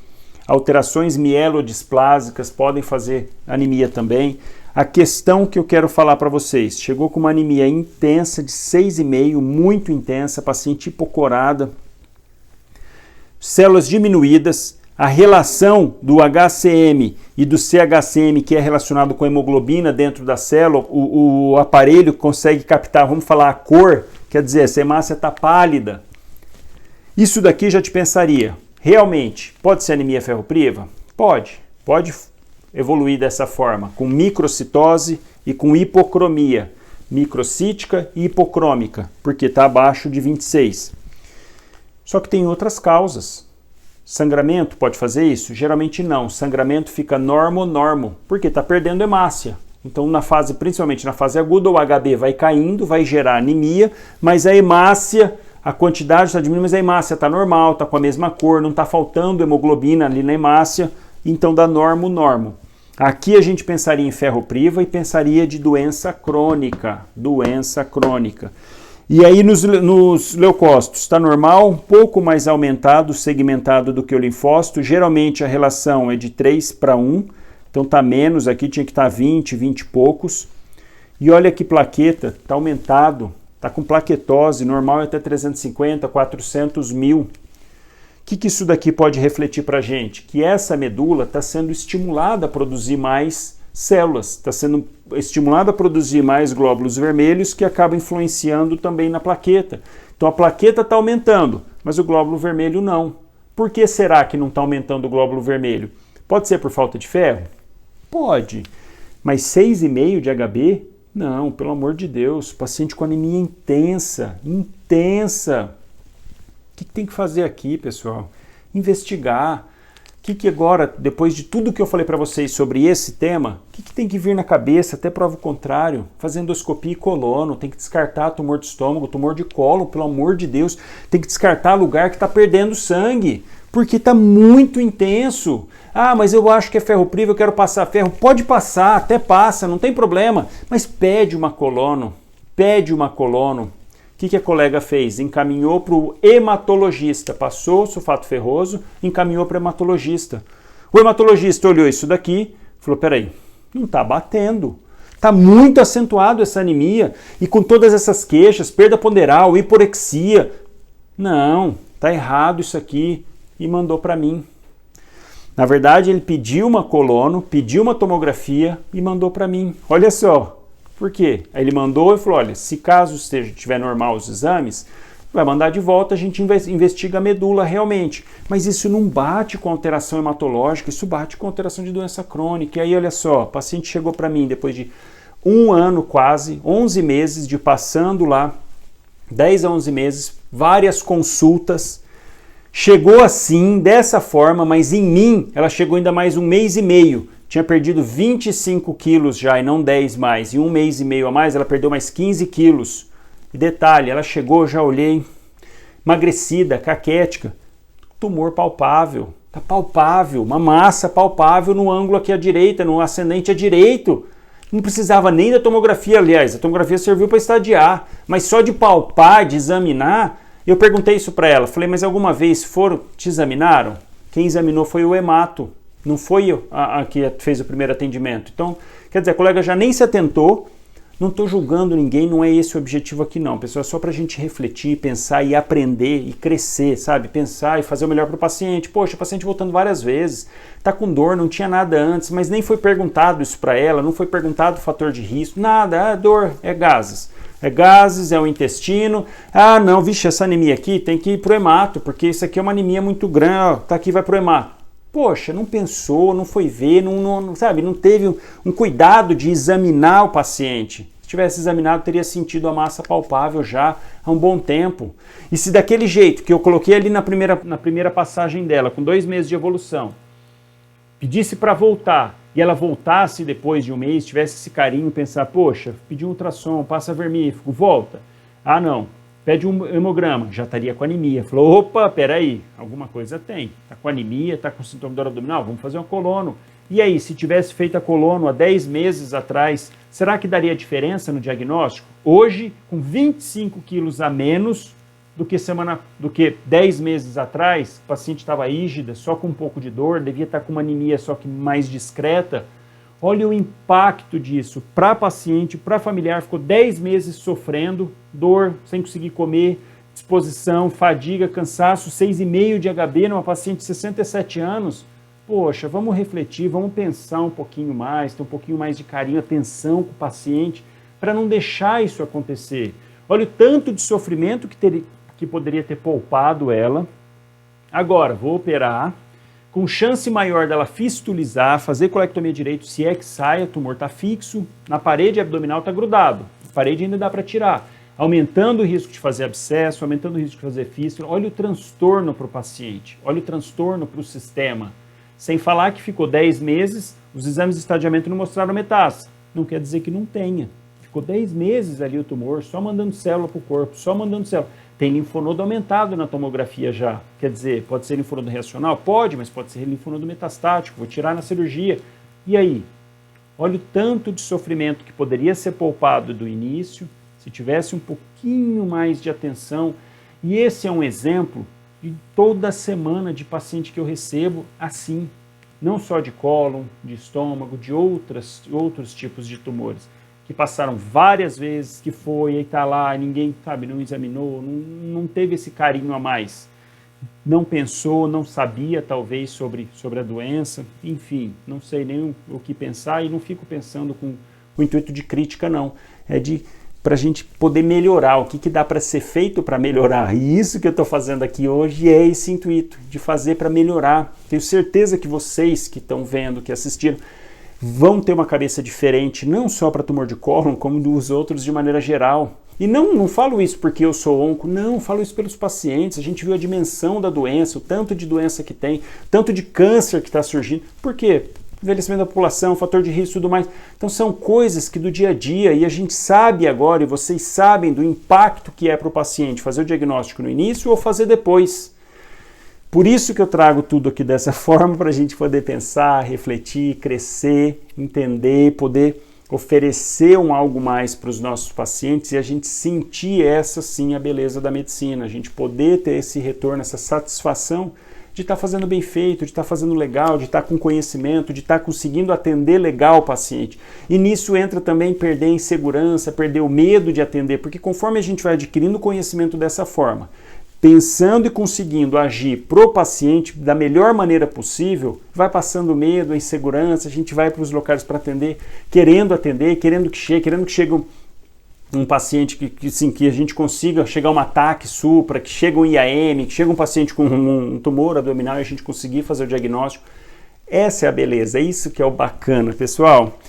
Alterações mielodisplásicas podem fazer anemia também. A questão que eu quero falar para vocês, chegou com uma anemia intensa de 6,5, muito intensa, paciente hipocorada, células diminuídas, a relação do HCM e do CHCM, que é relacionado com a hemoglobina dentro da célula, o aparelho consegue captar, vamos falar, a cor, quer dizer, essa hemácia está pálida. Isso daqui já te pensaria, realmente, pode ser anemia ferropriva? Pode evoluir dessa forma, com microcitose e com hipocromia, microcítica e hipocrômica, porque está abaixo de 26. Só que tem outras causas. Sangramento pode fazer isso? Geralmente não. Sangramento fica normo, porque está perdendo hemácia. Então, principalmente na fase aguda, o HB vai caindo, vai gerar anemia, mas a hemácia, a quantidade está diminuindo, mas a hemácia está normal, está com a mesma cor, não está faltando hemoglobina ali na hemácia, então dá normo. Aqui a gente pensaria em ferropriva e pensaria de doença crônica. E aí nos leucócitos está normal, um pouco mais aumentado, segmentado do que o linfócito. Geralmente a relação é de 3:1, então está menos, aqui tinha que estar 20 e poucos. E olha que plaqueta, está aumentado, está com plaquetose, normal é até 350, 400 mil. O que isso daqui pode refletir para a gente? Que essa medula está sendo estimulada a produzir mais células, está sendo estimulada a produzir mais glóbulos vermelhos que acaba influenciando também na plaqueta. Então a plaqueta está aumentando, mas o glóbulo vermelho não. Por que será que não está aumentando o glóbulo vermelho? Pode ser por falta de ferro? Pode. Mas 6,5 de HB? Não, pelo amor de Deus. Paciente com anemia intensa. O que tem que fazer aqui, pessoal? Investigar. O que agora, depois de tudo que eu falei para vocês sobre esse tema, o que tem que vir na cabeça, até prova o contrário? Fazer endoscopia e colono, tem que descartar tumor de estômago, tumor de colo, pelo amor de Deus. Tem que descartar lugar que está perdendo sangue, porque está muito intenso. Ah, mas eu acho que é ferropriva, eu quero passar ferro. Pode passar, até passa, não tem problema. Mas pede uma colono. O que a colega fez? Encaminhou para o hematologista, passou o sulfato ferroso, encaminhou para o hematologista. O hematologista olhou isso daqui, falou, peraí, não está batendo, está muito acentuado essa anemia, e com todas essas queixas, perda ponderal, hiporexia, não, está errado isso aqui, e mandou para mim. Na verdade, ele pediu uma colono, pediu uma tomografia e mandou para mim. Olha só. Por quê? Aí ele mandou e falou, olha, se caso estiver normal os exames, vai mandar de volta, a gente investiga a medula realmente. Mas isso não bate com alteração hematológica, isso bate com alteração de doença crônica. E aí, olha só, o paciente chegou para mim depois de 1 ano quase, 11 meses de passando lá, 10 a 11 meses, várias consultas, chegou assim, dessa forma, mas em mim ela chegou ainda mais 1 mês e meio. Tinha perdido 25 quilos já e não 10 mais. Em 1 mês e meio a mais, ela perdeu mais 15 quilos. E detalhe, ela chegou, já olhei, emagrecida, caquética. Tumor palpável. Tá palpável, uma massa palpável no ângulo aqui à direita, no ascendente à direito. Não precisava nem da tomografia, aliás, a tomografia serviu para estadiar. Mas só de palpar, de examinar, eu perguntei isso para ela. Falei, mas alguma vez te examinaram? Quem examinou foi o hemato. Não foi a que fez o primeiro atendimento. Então, quer dizer, a colega já nem se atentou. Não estou julgando ninguém, não é esse o objetivo aqui não. Pessoal, é só para a gente refletir, pensar e aprender e crescer, sabe? Pensar e fazer o melhor para o paciente. Poxa, o paciente voltando várias vezes, está com dor, não tinha nada antes, mas nem foi perguntado isso para ela, não foi perguntado o fator de risco, nada, é dor, é gases. É gases, é o intestino. Ah, não, vixe, essa anemia aqui tem que ir para o hemato, porque isso aqui é uma anemia muito grande, tá aqui, vai para o hemato. Poxa, não pensou, não foi ver, sabe, não teve um cuidado de examinar o paciente. Se tivesse examinado, teria sentido a massa palpável já há um bom tempo. E se daquele jeito que eu coloquei ali na primeira passagem dela, com 2 meses de evolução, pedisse para voltar e ela voltasse depois de 1 mês, tivesse esse carinho, pensar, poxa, pedi um ultrassom, passa vermífugo, volta. Ah, não. Pede um hemograma, já estaria com anemia. Falou, opa, peraí, alguma coisa tem. Está com anemia, está com sintoma de dor abdominal, vamos fazer uma colono. E aí, se tivesse feito a colono há 10 meses atrás, será que daria diferença no diagnóstico? Hoje, com 25 quilos a menos do que 10 meses atrás, o paciente estava rígida, só com um pouco de dor, devia estar com uma anemia só que mais discreta. Olha o impacto disso para paciente, para familiar, ficou 10 meses sofrendo, dor, sem conseguir comer, disposição, fadiga, cansaço, 6,5 de HB numa paciente de 67 anos. Poxa, vamos refletir, vamos pensar um pouquinho mais, ter um pouquinho mais de carinho, atenção com o paciente, para não deixar isso acontecer. Olha o tanto de sofrimento que poderia ter poupado ela. Agora, vou operar, com chance maior dela fistulizar, fazer colectomia direito, se é que sai, o tumor está fixo, na parede abdominal está grudado, a parede ainda dá para tirar, aumentando o risco de fazer abscesso, aumentando o risco de fazer fístula. Olha o transtorno para o paciente, olha o transtorno para o sistema. Sem falar que ficou 10 meses, os exames de estadiamento não mostraram metástase. Não quer dizer que não tenha. Ficou 10 meses ali o tumor, só mandando célula para o corpo, só mandando célula. Tem linfonodo aumentado na tomografia já. Quer dizer, pode ser linfonodo reacional? Pode, mas pode ser linfonodo metastático. Vou tirar na cirurgia. E aí? Olha o tanto de sofrimento que poderia ser poupado do início, se tivesse um pouquinho mais de atenção. E esse é um exemplo de toda semana de paciente que eu recebo assim. Não só de cólon, de estômago, de outros tipos de tumores. Que passaram várias vezes, que foi, e está lá, ninguém, sabe, não examinou, não teve esse carinho a mais. Não pensou, não sabia, talvez, sobre a doença. Enfim, não sei nem o que pensar e não fico pensando com o intuito de crítica, não. É para a gente poder melhorar, o que dá para ser feito para melhorar. E isso que eu estou fazendo aqui hoje é esse intuito, de fazer para melhorar. Tenho certeza que vocês que estão vendo, que assistiram, vão ter uma cabeça diferente, não só para tumor de cólon, como dos outros de maneira geral. E não falo isso porque eu sou onco, não, falo isso pelos pacientes. A gente viu a dimensão da doença, o tanto de doença que tem, tanto de câncer que está surgindo. Por quê? Envelhecimento da população, fator de risco e tudo mais. Então são coisas que do dia a dia, e a gente sabe agora, e vocês sabem do impacto que é para o paciente fazer o diagnóstico no início ou fazer depois. Por isso que eu trago tudo aqui dessa forma, para a gente poder pensar, refletir, crescer, entender, poder oferecer algo mais para os nossos pacientes e a gente sentir essa sim a beleza da medicina, a gente poder ter esse retorno, essa satisfação de estar fazendo bem feito, de estar fazendo legal, de estar com conhecimento, de estar conseguindo atender legal o paciente. E nisso entra também perder a insegurança, perder o medo de atender, porque conforme a gente vai adquirindo conhecimento dessa forma, pensando e conseguindo agir pro paciente da melhor maneira possível, vai passando medo, a insegurança, a gente vai para os locais para atender, querendo que chegue um paciente que a gente consiga chegar a um ataque supra, que chega um IAM, que chega um paciente com um tumor abdominal e a gente conseguir fazer o diagnóstico. Essa é a beleza, é isso que é o bacana, pessoal.